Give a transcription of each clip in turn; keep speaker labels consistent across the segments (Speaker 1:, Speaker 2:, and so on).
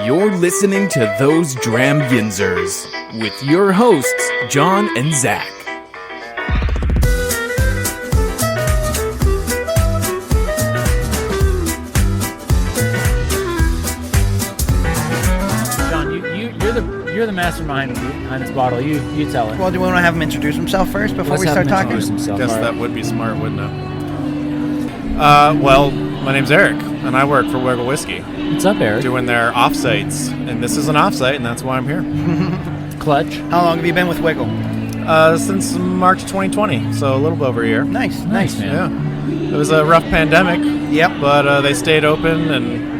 Speaker 1: You're listening to Those Dram Yinzers with your hosts, John and Zach.
Speaker 2: You're the mastermind behind this bottle. You tell it.
Speaker 3: Well, do we want to have him introduce himself first before we start talking?
Speaker 4: Guess that would be smart, wouldn't it? Well, my name's Eric, and I work for Wiggle Whiskey.
Speaker 2: What's up, Eric?
Speaker 4: Doing their offsites, and this is an offsite, and that's why I'm here.
Speaker 2: Clutch.
Speaker 3: How long have you been with Wiggle?
Speaker 4: Since March 2020, so a little bit over a year.
Speaker 3: Nice,
Speaker 2: man.
Speaker 4: Yeah. It was a rough pandemic.
Speaker 3: Yep.
Speaker 4: But they stayed open, and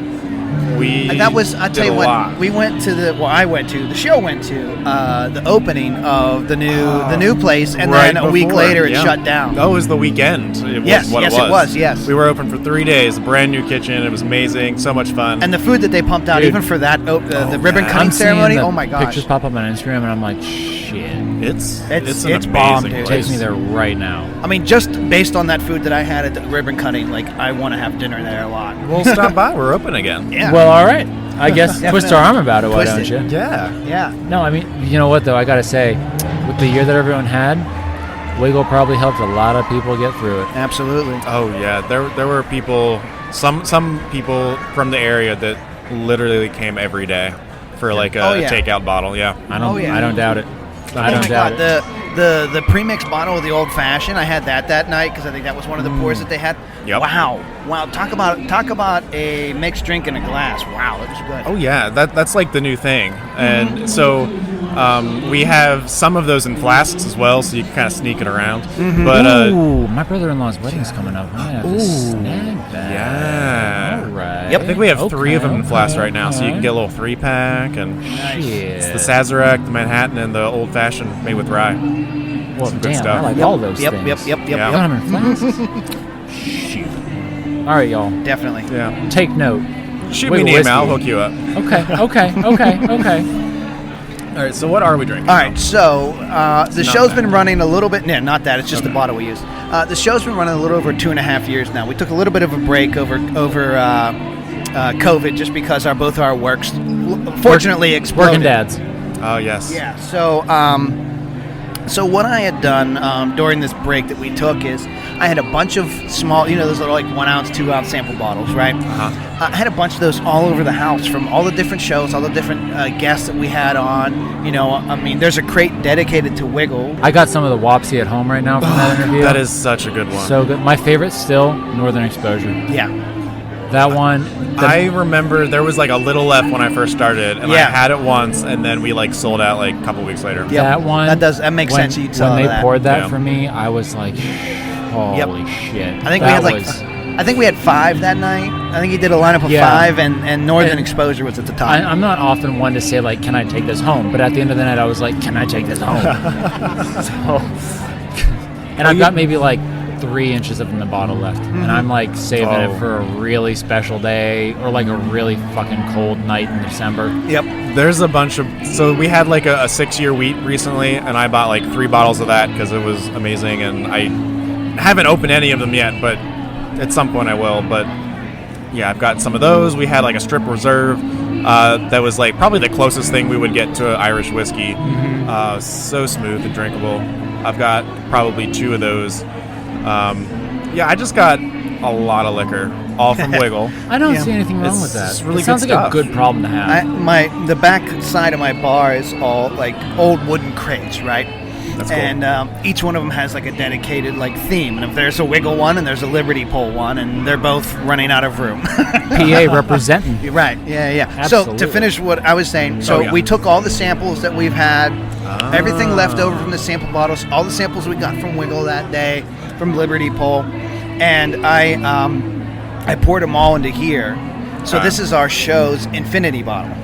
Speaker 3: that was, I'll tell you what, we went to the show went to the opening of the new place, and
Speaker 4: right
Speaker 3: then a week later it shut down.
Speaker 4: Oh, it was the weekend.
Speaker 3: Yes, it was.
Speaker 4: We were open for 3 days, a brand new kitchen. It was amazing, so much fun.
Speaker 3: And the food that they pumped out, even for that, the ribbon cutting ceremony, oh my gosh.
Speaker 2: Pictures pop up on Instagram, and I'm like, shit.
Speaker 4: It's an
Speaker 3: bomb,
Speaker 4: amazing
Speaker 3: dude.
Speaker 4: place.
Speaker 2: Takes me there right now.
Speaker 3: I mean, just based on that food that I had at the ribbon cutting, like, I want to have dinner there a lot.
Speaker 4: We'll stop by. We're open again.
Speaker 3: Yeah.
Speaker 2: Well, all right. I guess twist our arm about it, why don't you?
Speaker 4: Yeah.
Speaker 2: No, I mean, you know what, though? I got to say, with the year that everyone had, Wiggle probably helped a lot of people get through it.
Speaker 3: Absolutely.
Speaker 4: Oh, yeah. There were people, some people from the area that literally came every day for like a takeout bottle. Yeah.
Speaker 2: I don't doubt it. I don't doubt it.
Speaker 3: The premix bottle of the old fashioned, I had that night because I think that was one of the pours that they had.
Speaker 4: Yep.
Speaker 3: Wow! Talk about a mixed drink in a glass. Wow, that was good.
Speaker 4: Oh yeah, that's like the new thing, and so we have some of those in flasks as well, so you can kind of sneak it around.
Speaker 3: Mm-hmm.
Speaker 4: But
Speaker 2: my brother-in-law's wedding's coming up. I might have to snag that.
Speaker 4: Yeah.
Speaker 2: All right.
Speaker 4: Yep. I think we have 3 of them in flasks right now, so you can get a little 3-pack, and it's the Sazerac, the Manhattan, and the old fashioned made with rye.
Speaker 2: Well,
Speaker 4: some
Speaker 2: damn,
Speaker 4: good stuff.
Speaker 2: I like all those things.
Speaker 3: Yep.
Speaker 2: You got them in flasks? Shoot. All right, y'all.
Speaker 3: Definitely.
Speaker 4: Yeah.
Speaker 2: Take note.
Speaker 4: Shoot me an email. I'll hook you up.
Speaker 2: Okay.
Speaker 4: All right, so what are we drinking?
Speaker 3: All right, so the show's been running a little bit. No, not that. It's just the bottle we use. The show's been running a little over 2.5 years now. We took a little bit of a break over COVID just because both our works fortunately exploded.
Speaker 2: Working dads.
Speaker 4: Oh, yes.
Speaker 3: Yeah, so what I had done during this break that we took is I had a bunch of small, those little like 1 ounce, 2 ounce sample bottles, right?
Speaker 4: Uh-huh.
Speaker 3: I had a bunch of those all over the house from all the different shows, all the different guests that we had on. I mean, there's a crate dedicated to Wiggle.
Speaker 2: I got some of the Wapsie at home right now from that interview.
Speaker 4: That is such a good one.
Speaker 2: So good. My favorite still, Northern Exposure.
Speaker 3: Yeah.
Speaker 2: That one.
Speaker 4: I remember there was like a little left when I first started, and I had it once, and then we like sold out like a couple weeks later.
Speaker 3: Yep.
Speaker 2: That one.
Speaker 3: That makes sense.
Speaker 2: When they poured that for me, I was like, holy shit.
Speaker 3: I think we had 5 that night. I think he did a lineup of 5, and Northern Exposure was at the top.
Speaker 2: I'm not often one to say like, can I take this home? But at the end of the night, I was like, can I take this home? I've got maybe like 3 inches of in the bottle left, and I'm like saving it for a really special day or like a really fucking cold night in December.
Speaker 3: Yep.
Speaker 4: There's a bunch of, so we had like a 6-year wheat recently, and I bought like 3 bottles of that because it was amazing, and I haven't opened any of them yet, but at some point I will. But yeah, I've got some of those. We had like a strip reserve that was like probably the closest thing we would get to Irish whiskey. So smooth and drinkable. I've got probably 2 of those. I just got a lot of liquor, all from Wiggle.
Speaker 2: I don't see anything wrong with that.
Speaker 4: It's really
Speaker 2: it sounds
Speaker 4: good
Speaker 2: like
Speaker 4: stuff.
Speaker 2: a good problem to have.
Speaker 3: The back side of my bar is all like old wooden crates, right?
Speaker 4: That's cool.
Speaker 3: And each one of them has like a dedicated like theme. And if there's a Wiggle one and there's a Liberty Pole one, and they're both running out of room.
Speaker 2: PA representing.
Speaker 3: You're right. Yeah.
Speaker 2: Absolutely.
Speaker 3: So to finish what I was saying, we took all the samples that we've had, everything left over from the sample bottles, all the samples we got from Wiggle that day, from Liberty Pole, and I poured them all into here. So this is our show's infinity bottle.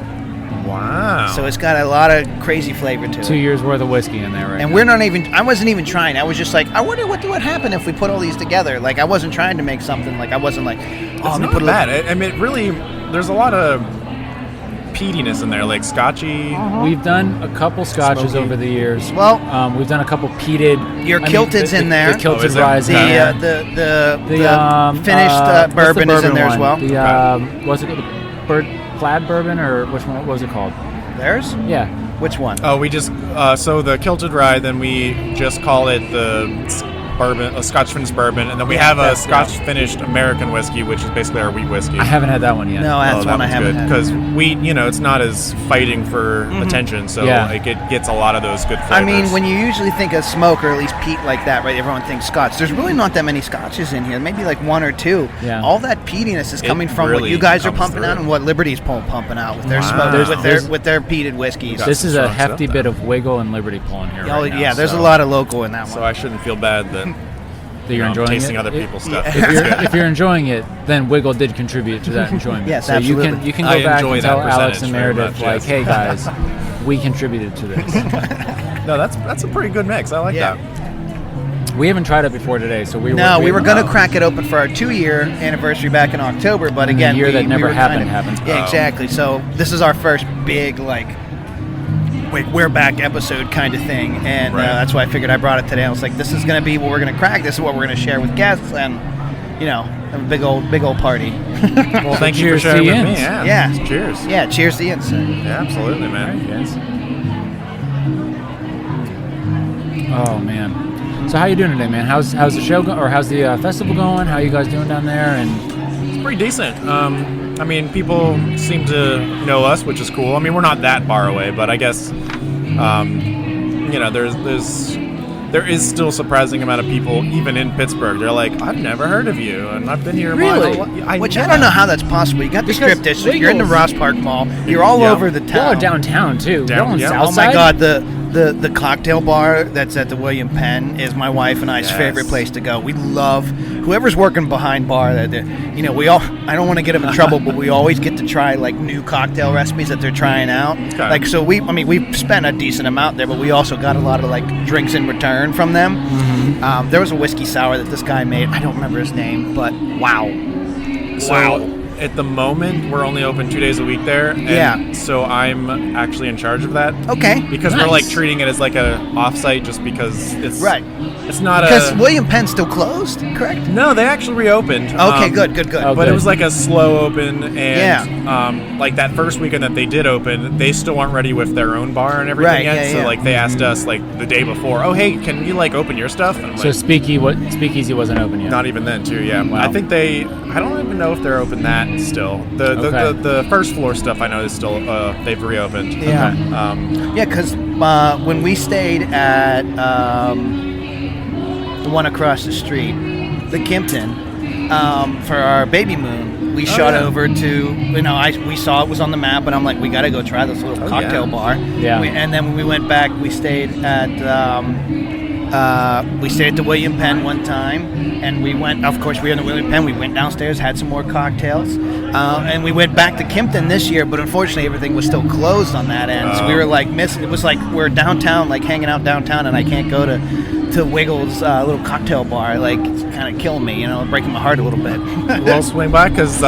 Speaker 4: Wow.
Speaker 3: So it's got a lot of crazy flavor to it.
Speaker 2: 2 years worth of whiskey in there, right?
Speaker 3: And I wasn't even trying. I was just like, I wonder what would happen if we put all these together. Like, I wasn't trying to make something. Like, I wasn't like,
Speaker 4: it's not bad. I mean, it really, there's a lot of peatiness in there, like scotchy.
Speaker 2: We've done a couple scotches over the years.
Speaker 3: Well,
Speaker 2: we've done a couple peated.
Speaker 3: Your Kilted's in there.
Speaker 2: The Kilted Rye's
Speaker 3: the finished bourbon is in there as well.
Speaker 2: What's it called? Plaid bourbon, or which one? What was it called?
Speaker 3: Theirs?
Speaker 2: Yeah.
Speaker 3: Which one?
Speaker 4: Oh, we just so the Kilted Rye. Then we just call it the bourbon, a Scotch finished bourbon, and then we have a Scotch finished American whiskey, which is basically our wheat whiskey.
Speaker 2: I haven't had that one yet.
Speaker 3: No, that's one I haven't had.
Speaker 4: Because wheat, it's not as fighting for attention, so like it gets a lot of those good flavors.
Speaker 3: I mean, when you usually think of smoke or at least peat like that, right? Everyone thinks Scotch. There's really not that many Scotches in here. Maybe like one or two.
Speaker 2: Yeah.
Speaker 3: All that peatiness is coming from
Speaker 4: really
Speaker 3: what you guys are
Speaker 4: comes
Speaker 3: pumping out
Speaker 4: through.
Speaker 3: and what Liberty's pumping out with their
Speaker 4: Wow.
Speaker 3: smoke, with their peated whiskeys.
Speaker 2: This is
Speaker 4: some
Speaker 2: a
Speaker 4: strong
Speaker 2: hefty
Speaker 4: stuff
Speaker 2: bit
Speaker 4: there.
Speaker 2: of Wiggle and Liberty Pull in here.
Speaker 3: Oh,
Speaker 2: right now,
Speaker 3: yeah, there's
Speaker 2: so
Speaker 3: a lot of local in that one.
Speaker 4: So I shouldn't feel bad that
Speaker 2: that you're
Speaker 4: I'm
Speaker 2: enjoying
Speaker 4: tasting
Speaker 2: it.
Speaker 4: other people's stuff.
Speaker 2: If you're enjoying it, then Wiggle did contribute to that enjoyment.
Speaker 3: Yes,
Speaker 2: so
Speaker 3: absolutely.
Speaker 2: you can
Speaker 4: I
Speaker 2: go back
Speaker 4: enjoy
Speaker 2: and
Speaker 4: that
Speaker 2: tell Alex and
Speaker 4: percentage very
Speaker 2: Meredith,
Speaker 4: much,
Speaker 2: like,
Speaker 4: yes.
Speaker 2: hey guys, we contributed to this.
Speaker 4: No, that's a pretty good mix. I like
Speaker 3: Yeah.
Speaker 4: that.
Speaker 2: We haven't tried it before today, so we
Speaker 3: we were going to
Speaker 4: Oh.
Speaker 3: crack it open for our 2-year anniversary back in October, but
Speaker 2: And the
Speaker 3: again,
Speaker 2: year that never
Speaker 3: were
Speaker 2: happened
Speaker 3: kinda-
Speaker 2: happened.
Speaker 3: Yeah, exactly. So this is our first big we're back episode kind of thing, and
Speaker 4: Right.
Speaker 3: that's why I figured I brought it today. I was like, this is going to be what we're going to crack. This is what we're going to share with guests, and have a big old party.
Speaker 4: Well, thank you for
Speaker 2: cheers to
Speaker 4: sharing
Speaker 2: the
Speaker 4: with me.
Speaker 2: ends.
Speaker 4: Yeah.
Speaker 3: Yeah.
Speaker 4: Cheers.
Speaker 3: Yeah, cheers to the inside.
Speaker 4: Yeah, absolutely, man.
Speaker 2: Yes. Oh man. So how you doing today, man? How's the show or how's the festival going? How you guys doing down there? And
Speaker 4: It's pretty decent. I mean, people seem to know us, which is cool. I mean, we're not that far away, but I guess, there is still a surprising amount of people, even in Pittsburgh. They're like, I've never heard of you, and I've been here.
Speaker 2: Really?
Speaker 3: Which I don't know how that's possible. You got the
Speaker 2: Because
Speaker 3: Strip District, you're in the
Speaker 2: Wiggles-
Speaker 3: Ross Park Mall, you're all
Speaker 4: Yeah.
Speaker 3: over the
Speaker 2: y'all
Speaker 3: town.
Speaker 2: are downtown too.
Speaker 4: Down-
Speaker 2: Y'all on
Speaker 4: yeah.
Speaker 2: South
Speaker 3: Oh my
Speaker 2: Side?
Speaker 3: God, the cocktail bar that's at the William Penn is my wife and I's
Speaker 4: Yes.
Speaker 3: favorite place to go. We love whoever's working behind bar. We all. I don't want to get them in trouble, but we always get to try like new cocktail recipes that they're trying out.
Speaker 4: Okay.
Speaker 3: Like so, we spent a decent amount there, but we also got a lot of like drinks in return from them. There was a whiskey sour that this guy made. I don't remember his name, but wow.
Speaker 4: So at the moment, we're only open 2 days a week there. And
Speaker 3: Yeah.
Speaker 4: So I'm actually in charge of that.
Speaker 3: Okay.
Speaker 4: Because
Speaker 2: Nice.
Speaker 4: we're like treating it as like a offsite, just because it's
Speaker 3: Right.
Speaker 4: It's not
Speaker 3: Because
Speaker 4: a.
Speaker 3: William Penn's still closed, correct?
Speaker 4: No, they actually reopened.
Speaker 3: Okay, good.
Speaker 2: Oh,
Speaker 4: But
Speaker 2: good.
Speaker 4: it was like a slow open, and
Speaker 3: Yeah.
Speaker 4: like that first weekend that they did open, they still weren't ready with their own bar and everything
Speaker 3: Right,
Speaker 4: yet.
Speaker 3: yeah,
Speaker 4: so
Speaker 3: yeah.
Speaker 4: like they asked us like the day before, oh hey, can you like open your stuff? And I'm
Speaker 2: So
Speaker 4: like,
Speaker 2: Speakeasy wasn't open yet.
Speaker 4: not even then too. Yeah,
Speaker 2: Wow.
Speaker 4: I think I don't even know if they're open that still.
Speaker 2: Okay.
Speaker 4: The first floor stuff I know is still they've reopened.
Speaker 3: Yeah. Yeah, because when we stayed at the one across the street, the Kimpton, for our baby moon, we shot
Speaker 4: yeah.
Speaker 3: over to, we saw it was on the map, and I'm like, we got to go try this little cocktail
Speaker 4: yeah.
Speaker 3: bar.
Speaker 2: Yeah.
Speaker 3: And then when we went back, we stayed at the William Penn one time, and we went, of course, we were in the William Penn, we went downstairs, had some more cocktails, and we went back to Kimpton this year, but unfortunately everything was still closed on that end, so we were like missing, it was like we're downtown, like hanging out downtown, and I can't go to Wiggles' little cocktail bar, like it's kind of killing me, breaking my heart a little bit.
Speaker 4: We'll swing by because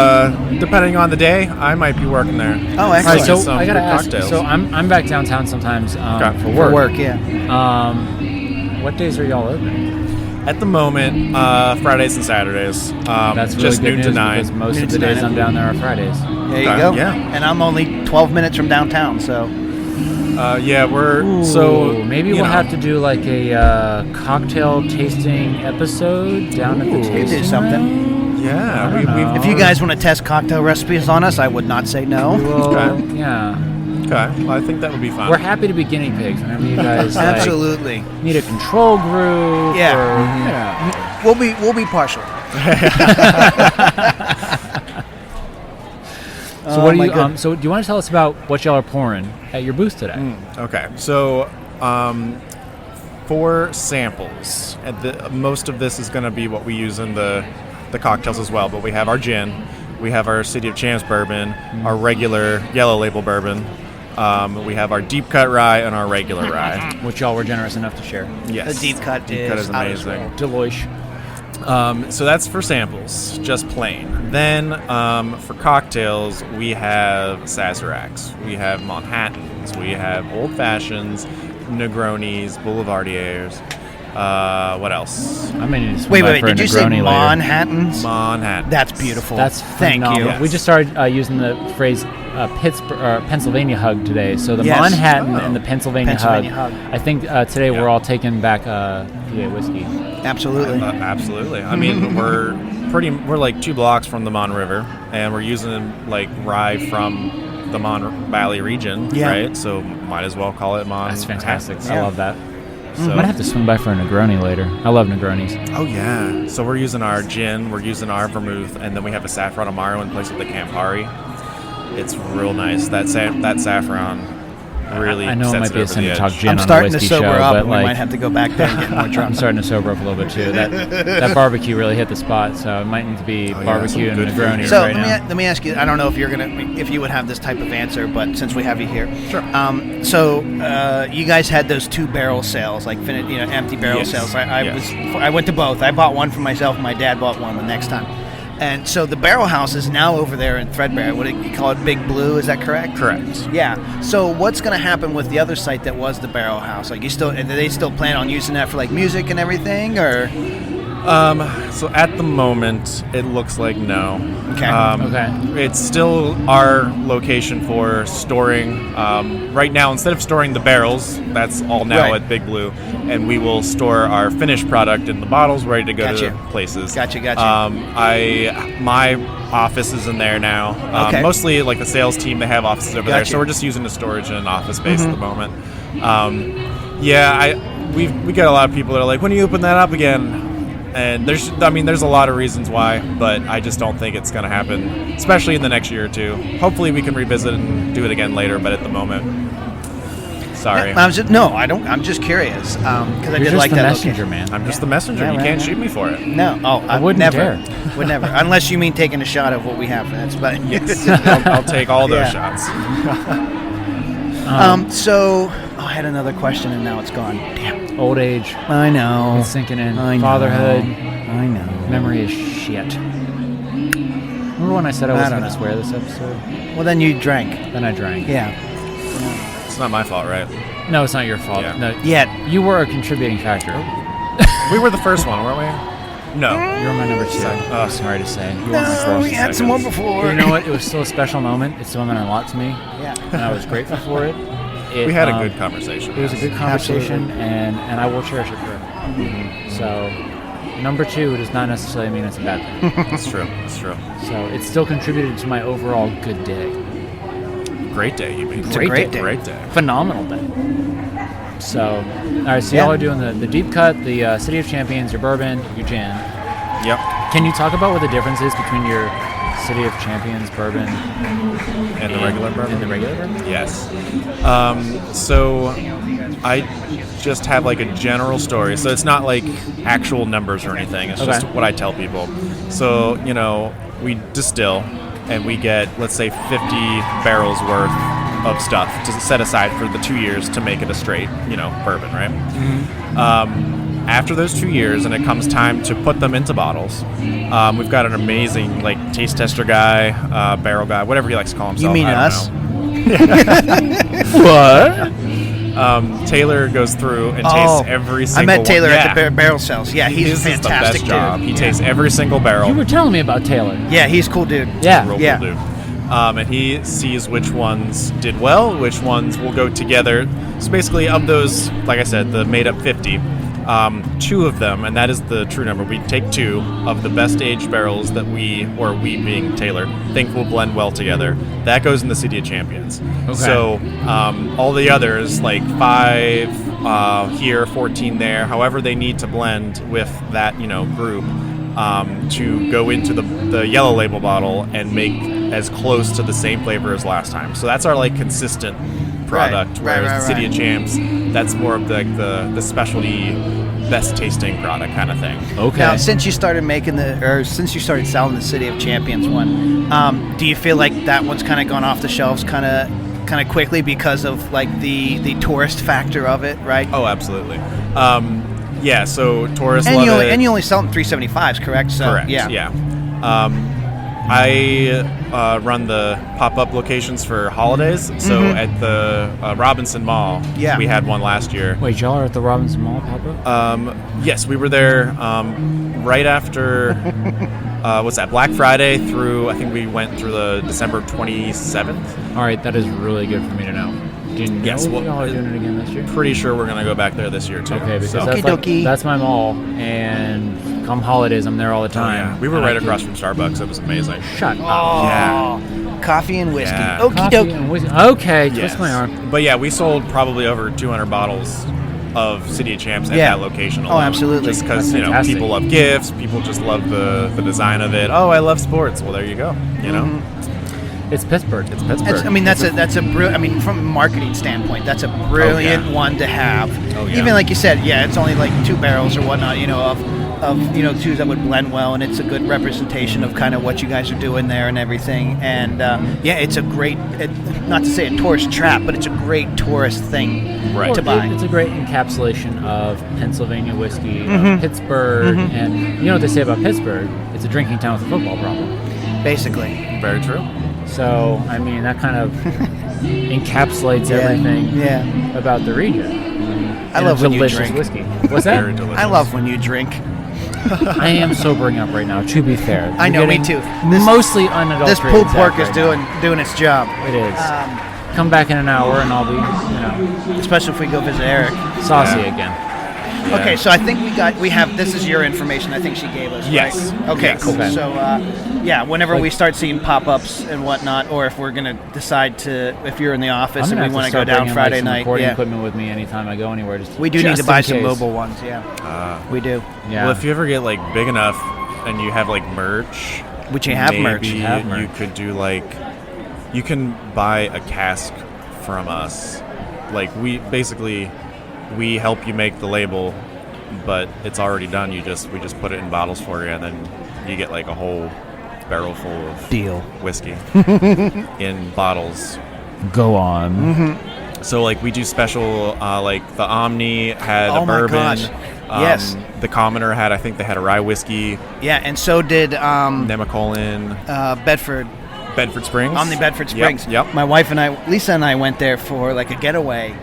Speaker 4: depending on the day, I might be working there.
Speaker 3: Oh,
Speaker 2: All right,
Speaker 3: excellent.
Speaker 2: so
Speaker 4: Some
Speaker 2: I gotta
Speaker 4: good
Speaker 2: ask.
Speaker 4: cocktails.
Speaker 2: So I'm back downtown sometimes
Speaker 4: Okay.
Speaker 2: for work.
Speaker 3: For work, yeah.
Speaker 2: What days are y'all open?
Speaker 4: At the moment, Fridays and Saturdays.
Speaker 2: That's really
Speaker 4: just
Speaker 2: good
Speaker 4: noon
Speaker 2: news
Speaker 4: to 9.
Speaker 2: because most
Speaker 3: Noon
Speaker 2: of the
Speaker 3: to
Speaker 2: days
Speaker 3: 9.
Speaker 2: I'm down there are Fridays.
Speaker 3: There you
Speaker 4: Okay,
Speaker 3: go.
Speaker 4: yeah.
Speaker 3: And I'm only 12 minutes from downtown, so
Speaker 4: Yeah, we're
Speaker 2: Ooh,
Speaker 4: so
Speaker 2: maybe
Speaker 4: you
Speaker 2: we'll
Speaker 4: know,
Speaker 2: have to do like a cocktail tasting episode down at the
Speaker 4: Ooh.
Speaker 2: tasting
Speaker 3: do something.
Speaker 2: room.
Speaker 4: Yeah,
Speaker 2: I don't know.
Speaker 3: if you guys want to test cocktail recipes on us, I would not say no.
Speaker 2: Well,
Speaker 4: Okay.
Speaker 2: yeah,
Speaker 4: Okay, well, I think that would be fun.
Speaker 2: we're happy to be guinea pigs whenever you guys like,
Speaker 3: Absolutely.
Speaker 2: need a control group.
Speaker 3: Yeah.
Speaker 2: Or,
Speaker 3: We'll be partial.
Speaker 2: So what do
Speaker 3: my
Speaker 2: you?
Speaker 3: goodness.
Speaker 2: So do you want to tell us about what y'all are pouring at your booth today?
Speaker 4: Okay, so for samples, most of this is going to be what we use in the cocktails as well. But we have our gin, we have our City of Champs bourbon, our regular yellow label bourbon. We have our deep cut rye and our regular rye.
Speaker 2: Which y'all were generous enough to share.
Speaker 4: Yes,
Speaker 3: The deep cut is out as
Speaker 4: amazing.
Speaker 2: Deloitte.
Speaker 4: So that's for samples, just plain. Then for cocktails, we have Sazeracs, we have Manhattans, we have Old Fashions, Negronis, Boulevardiers. What else?
Speaker 2: I mean,
Speaker 3: Wait. Did you say Manhattans?
Speaker 4: Manhattan.
Speaker 3: That's beautiful.
Speaker 2: That's
Speaker 3: Thank you.
Speaker 2: phenomenal.
Speaker 4: Yes.
Speaker 2: We just started using the phrase Pittsburgh, Pennsylvania Hug today. So the
Speaker 3: Yes.
Speaker 2: Manhattan and the Pennsylvania Hug.
Speaker 3: Hug.
Speaker 2: I think today we're all taking back PA whiskey.
Speaker 3: Absolutely.
Speaker 4: Absolutely. I mean, we're like 2 blocks from the Mon River, and we're using like rye from the Mon Valley region, right? So might as well call it Mon.
Speaker 2: That's fantastic.
Speaker 3: Yeah.
Speaker 2: I love that.
Speaker 4: So,
Speaker 2: I'm gonna have to swing by for a Negroni later. I love Negronis.
Speaker 4: Oh yeah. So we're using our gin, we're using our vermouth, and then we have a saffron amaro in place of the Campari. It's real nice. That saffron really.
Speaker 2: I know it
Speaker 4: sets
Speaker 2: might be a
Speaker 4: over
Speaker 2: sin
Speaker 4: the
Speaker 2: to
Speaker 4: edge.
Speaker 2: talk gin
Speaker 3: I'm
Speaker 2: on a
Speaker 3: starting to
Speaker 2: whiskey
Speaker 3: sober
Speaker 2: show,
Speaker 3: up,
Speaker 2: but
Speaker 3: and we might have to go back there and get more
Speaker 2: I'm
Speaker 3: drunk.
Speaker 2: starting to sober up a little bit too. That barbecue really hit the spot, so it might need to be barbecue and
Speaker 4: some good food
Speaker 2: Negroni
Speaker 4: here.
Speaker 3: So
Speaker 2: right now.
Speaker 3: let me ask you. I don't know if you would have this type of answer, but since we have you here,
Speaker 4: Sure.
Speaker 3: You guys had those 2 barrel sales, like empty barrel
Speaker 4: Yes.
Speaker 3: sales.
Speaker 4: Yes.
Speaker 3: I went to both. I bought one for myself, and my dad bought one the next time. And so the Barrel House is now over there in Threadbare. What do you call it, Big Blue? Is that correct?
Speaker 4: Correct.
Speaker 3: Yeah. So what's going to happen with the other site that was the Barrel House? Like, do they still plan on using that for like music and everything, or?
Speaker 4: So at the moment, it looks like no.
Speaker 3: Okay.
Speaker 2: Okay.
Speaker 4: It's still our location for storing. Right now, instead of storing the barrels, that's all now
Speaker 3: Right.
Speaker 4: at Big Blue, and we will store our finished product in the bottles, ready to go
Speaker 3: Gotcha.
Speaker 4: to places.
Speaker 3: Gotcha.
Speaker 4: My office is in there now.
Speaker 3: Okay.
Speaker 4: Mostly like the sales team, they have offices over there,
Speaker 3: Gotcha.
Speaker 4: so we're just using the storage and office space at the moment. We got a lot of people that are like, when do you open that up again? And there's a lot of reasons why, but I just don't think it's going to happen, especially in the next year or 2. Hopefully we can revisit and do it again later, but at the moment, sorry.
Speaker 3: I'm just curious because I
Speaker 2: You're
Speaker 3: did
Speaker 2: just
Speaker 3: like
Speaker 2: the
Speaker 3: that
Speaker 2: messenger,
Speaker 3: location.
Speaker 2: man.
Speaker 4: I'm just the messenger.
Speaker 3: Yeah,
Speaker 4: You
Speaker 3: right,
Speaker 4: can't
Speaker 3: right.
Speaker 4: shoot me for it.
Speaker 3: No, I
Speaker 2: wouldn't
Speaker 3: never.
Speaker 2: dare.
Speaker 3: Would never, unless you mean taking a shot of what we have. That's but
Speaker 4: I'll take all those
Speaker 3: Yeah.
Speaker 4: shots.
Speaker 3: So I had another question and now it's gone. Damn.
Speaker 2: Old age,
Speaker 3: I know.
Speaker 2: it's sinking in.
Speaker 3: I know.
Speaker 2: Fatherhood,
Speaker 3: I know.
Speaker 2: memory is shit. Remember when I said I
Speaker 3: I
Speaker 2: wasn't
Speaker 3: don't
Speaker 2: going to
Speaker 3: know.
Speaker 2: swear this episode?
Speaker 3: Well, then you drank.
Speaker 2: Then I drank.
Speaker 3: Yeah.
Speaker 4: It's not my fault, right?
Speaker 2: No, it's not your fault.
Speaker 4: Yeah.
Speaker 2: No,
Speaker 3: Yet.
Speaker 2: you were a contributing factor.
Speaker 4: We were the first one, weren't we? No.
Speaker 2: You were my number 2.
Speaker 4: Oh.
Speaker 2: Sorry to say.
Speaker 3: No, we had some more before.
Speaker 2: You know what? It was still a special moment. It still meant a lot to me,
Speaker 3: Yeah.
Speaker 2: and I was grateful for it.
Speaker 4: We had a good conversation.
Speaker 2: It was a good conversation,
Speaker 3: Absolutely.
Speaker 2: and I will cherish it forever. So, number 2 does not necessarily mean it's a bad thing.
Speaker 4: It's true. It's true.
Speaker 2: So, it still contributed to my overall good day.
Speaker 4: Great day, you mean?
Speaker 3: It's a great day.
Speaker 4: Great day.
Speaker 2: Phenomenal day. So, all right, so
Speaker 3: Yeah.
Speaker 2: y'all are doing the deep cut, the City of Champions, your bourbon, your gin.
Speaker 4: Yep.
Speaker 2: Can you talk about what the difference is between your City of Champions bourbon
Speaker 4: And the regular bourbon?
Speaker 2: and the regular bourbon?
Speaker 4: Yes. So I just have like a general story. So it's not like actual numbers or anything. It's just
Speaker 2: Okay.
Speaker 4: what I tell people. So, we distill and we get, let's say, 50 barrels worth of stuff to set aside for the 2 years to make it a straight, bourbon, right? After those 2 years, and it comes time to put them into bottles, we've got an amazing taste tester guy, barrel guy, whatever he likes to call himself.
Speaker 3: You mean
Speaker 4: I don't
Speaker 3: us?
Speaker 4: know.
Speaker 2: What?
Speaker 4: Taylor goes through and tastes every single
Speaker 3: I met Taylor
Speaker 4: one.
Speaker 3: at the barrel sales. Yeah, he's
Speaker 4: His
Speaker 3: a
Speaker 4: is the
Speaker 3: fantastic
Speaker 4: best job.
Speaker 3: dude.
Speaker 4: He tastes every single barrel.
Speaker 2: You were telling me about Taylor.
Speaker 3: Yeah, he's a cool dude.
Speaker 2: Yeah.
Speaker 4: Real
Speaker 3: Yeah.
Speaker 4: cool dude. And he sees which ones did well, which ones will go together. So basically, of those, like I said, the made up 50, 2 of them, and that is the true number. We take 2 of the best aged barrels that we being Taylor, think will blend well together. That goes in the City of Champions.
Speaker 2: Okay.
Speaker 4: So all the others, like 5 here, 14 there, however they need to blend with that group. To go into the yellow label bottle and make as close to the same flavor as last time. So that's our consistent product.
Speaker 3: Right,
Speaker 4: Whereas
Speaker 3: right,
Speaker 4: the City
Speaker 3: right.
Speaker 4: of Champs, that's more of the specialty, best tasting product kind of thing.
Speaker 2: Okay.
Speaker 3: Now, since you started since you started selling the City of Champions one, do you feel like that one's kind of gone off the shelves kind of quickly because of the tourist factor of it, right?
Speaker 4: Oh, absolutely. So tourists
Speaker 3: and
Speaker 4: love
Speaker 3: you only,
Speaker 4: it.
Speaker 3: and you only sell them 375s, correct? So,
Speaker 4: Correct.
Speaker 3: Yeah.
Speaker 4: I run the pop-up locations for holidays. So at the Robinson Mall, we had one last year.
Speaker 2: Wait, y'all are at the Robinson Mall pop-up?
Speaker 4: Yes, we were there right after, what's that, Black Friday through, I think we went through the December 27th.
Speaker 2: All right, that is really good for me to know. Do you know
Speaker 4: Yes,
Speaker 2: if
Speaker 4: well,
Speaker 2: y'all are doing it again this year?
Speaker 4: Pretty sure we're going to go back there this year, too.
Speaker 2: Okay, because
Speaker 4: So-
Speaker 2: that's my mall, and come holidays, I'm there all the
Speaker 4: Oh,
Speaker 2: time.
Speaker 4: yeah. We were
Speaker 2: And
Speaker 4: right
Speaker 2: I keep-
Speaker 4: across from Starbucks. It was amazing.
Speaker 2: Shut up.
Speaker 3: Oh, coffee and whiskey.
Speaker 4: Yeah.
Speaker 3: Okie
Speaker 2: Coffee
Speaker 3: dokie.
Speaker 2: and whiskey. Okay,
Speaker 4: Yes.
Speaker 2: twist my arm.
Speaker 4: But yeah, we sold probably over 200 bottles of City of Champs at
Speaker 3: Yeah.
Speaker 4: that location
Speaker 3: Oh,
Speaker 4: alone.
Speaker 3: absolutely.
Speaker 4: Just because,
Speaker 2: That's fantastic.
Speaker 4: people love gifts, people just love the design of it. Oh, I love sports. Well, there you go. You know,
Speaker 2: It's Pittsburgh.
Speaker 4: it's Pittsburgh.
Speaker 3: That's a brilliant. From a marketing standpoint, that's a brilliant one to have.
Speaker 4: Oh, yeah.
Speaker 3: Even like you said, it's only like 2 barrels or whatnot, of 2s that would blend well, and it's a good representation of kind of what you guys are doing there and everything. And it's a great, not to say a tourist trap, but it's a great tourist thing
Speaker 4: Right.
Speaker 3: to buy.
Speaker 2: It's a great encapsulation of Pennsylvania whiskey, of Pittsburgh, and you know what they say about Pittsburgh? It's a drinking town with a football problem.
Speaker 3: Basically.
Speaker 4: Very true.
Speaker 2: So, I mean, that kind of encapsulates everything about the region.
Speaker 3: I
Speaker 2: And
Speaker 3: love
Speaker 2: a
Speaker 3: when you
Speaker 2: delicious
Speaker 3: drink.
Speaker 2: whiskey. What's that?
Speaker 4: Very delicious.
Speaker 3: I love when you drink.
Speaker 2: I am sobering up right now, to be fair.
Speaker 3: I know,
Speaker 2: You're
Speaker 3: me
Speaker 2: getting
Speaker 3: too. This-
Speaker 2: mostly unadulterated.
Speaker 3: This pulled pork
Speaker 2: Zach
Speaker 3: is
Speaker 2: right
Speaker 3: doing its job.
Speaker 2: now. It is. Come back in an hour and I'll be,
Speaker 3: Especially if we go visit Eric.
Speaker 2: saucy
Speaker 4: Yeah.
Speaker 2: again.
Speaker 4: Yeah.
Speaker 3: Okay, so I think we have. This is your information. I think she gave us.
Speaker 4: Yes.
Speaker 3: Right? Okay.
Speaker 4: Yes.
Speaker 3: Cool.
Speaker 2: Okay.
Speaker 3: So, whenever we start seeing pop-ups and whatnot, or if we're gonna decide to, if you're in the office
Speaker 2: I'm
Speaker 3: and
Speaker 2: gonna
Speaker 3: we
Speaker 2: have
Speaker 3: want
Speaker 2: to
Speaker 3: to go
Speaker 2: start
Speaker 3: down
Speaker 2: bringing,
Speaker 3: Friday
Speaker 2: some
Speaker 3: night,
Speaker 2: recording equipment with me anytime I go anywhere.
Speaker 3: we do need
Speaker 2: just
Speaker 3: to buy
Speaker 2: in
Speaker 3: some
Speaker 2: case.
Speaker 3: mobile ones. Yeah, we do.
Speaker 2: Yeah.
Speaker 4: Well, if you ever get like big enough and you have like merch,
Speaker 3: Which you have merch.
Speaker 4: maybe
Speaker 2: You have
Speaker 4: you
Speaker 2: merch.
Speaker 4: could do like, you can buy a cask from us. Like we help you make the label, but it's already done. We just put it in bottles for you, and then you get like a whole barrel full of
Speaker 3: Deal.
Speaker 4: whiskey in bottles.
Speaker 2: Go on.
Speaker 4: So like we do special, like the Omni had
Speaker 3: Oh
Speaker 4: a
Speaker 3: my
Speaker 4: bourbon.
Speaker 3: gosh. Yes.
Speaker 4: The Commoner I think they had a rye whiskey.
Speaker 3: Yeah, and so did
Speaker 4: Nemacolin,
Speaker 3: Bedford.
Speaker 4: Bedford Springs.
Speaker 3: On the Bedford Springs.
Speaker 4: Yep.
Speaker 3: My wife and I, Lisa and I, went there for like a getaway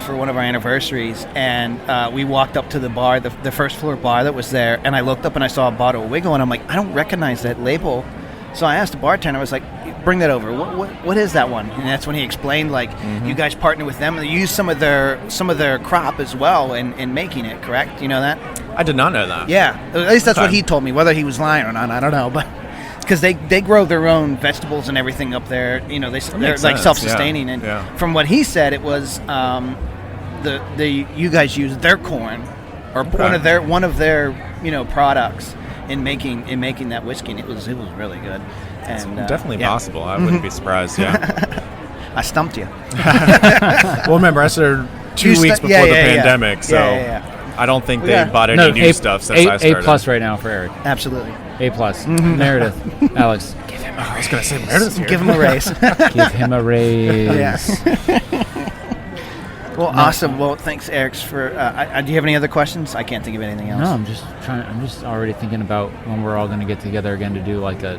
Speaker 3: for one of our anniversaries, and we walked up to the bar, the first floor bar that was there, and I looked up and I saw a bottle of Wiggle, and I'm like, I don't recognize that label. So I asked the bartender, I was like, bring that over. What is that one? And that's when he explained, like, you guys partner with them and they use some of their crop as well in making it. Correct? You know that?
Speaker 4: I did not know that.
Speaker 3: Yeah, at least that's what
Speaker 4: Okay.
Speaker 3: he told me. Whether he was lying or not, I don't know. But because they grow their own vegetables and everything up there, they're
Speaker 4: makes
Speaker 3: like
Speaker 4: sense,
Speaker 3: self-sustaining.
Speaker 4: yeah,
Speaker 3: And
Speaker 4: yeah.
Speaker 3: from what he said, it was you guys use their corn or
Speaker 4: Okay.
Speaker 3: one of their products in making that whiskey, and it was really good. And
Speaker 4: Definitely
Speaker 3: yeah.
Speaker 4: possible. I wouldn't be surprised. Yeah.
Speaker 3: I stumped you.
Speaker 4: Well, remember I started 2
Speaker 3: You
Speaker 4: weeks
Speaker 3: stu-
Speaker 4: before
Speaker 3: yeah,
Speaker 4: the
Speaker 3: yeah, yeah.
Speaker 4: pandemic, so
Speaker 3: Yeah.
Speaker 4: I don't think
Speaker 3: We
Speaker 4: they
Speaker 3: got-
Speaker 4: bought any
Speaker 2: No,
Speaker 4: new stuff since I started.
Speaker 2: A plus right now for Eric.
Speaker 3: Absolutely.
Speaker 2: A plus. Meredith, Alex,
Speaker 4: I was gonna say Meredith's here.
Speaker 3: Give him a raise.
Speaker 2: give him a raise.
Speaker 3: Yeah. Well, awesome. Well, thanks, Eric. For do you have any other questions? I can't think of anything else.
Speaker 2: No, I'm just already thinking about when we're all going to get together again to do like a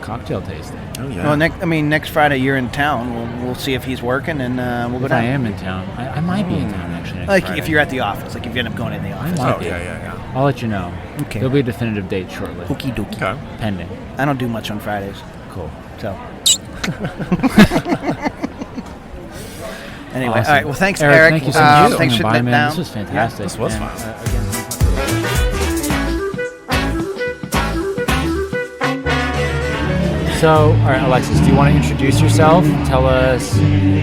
Speaker 2: cocktail tasting.
Speaker 4: Oh yeah.
Speaker 3: Well, next Friday you're in town. We'll see if he's working, and we'll go
Speaker 2: If I
Speaker 3: down.
Speaker 2: am in town, I might be in town actually. Next
Speaker 3: Like
Speaker 2: Friday.
Speaker 3: if you're at the office, like if you end up going in the office.
Speaker 2: might
Speaker 4: Oh
Speaker 2: be.
Speaker 4: yeah.
Speaker 2: I'll let you know.
Speaker 3: Okay.
Speaker 2: There'll be a definitive date shortly.
Speaker 3: Okie dokie.
Speaker 4: Okay.
Speaker 2: Pending.
Speaker 3: I don't do much on Fridays,
Speaker 2: Cool.
Speaker 3: so. Anyway,
Speaker 2: Awesome.
Speaker 3: all right. Well, thanks,
Speaker 2: Eric. Thank you so much.
Speaker 3: Thanks for
Speaker 2: Bye,
Speaker 3: sitting
Speaker 2: man.
Speaker 3: down.
Speaker 2: This was fantastic.
Speaker 4: this was
Speaker 2: And,
Speaker 4: fun.
Speaker 2: So, all right, Alexis, do you want to introduce yourself? Tell us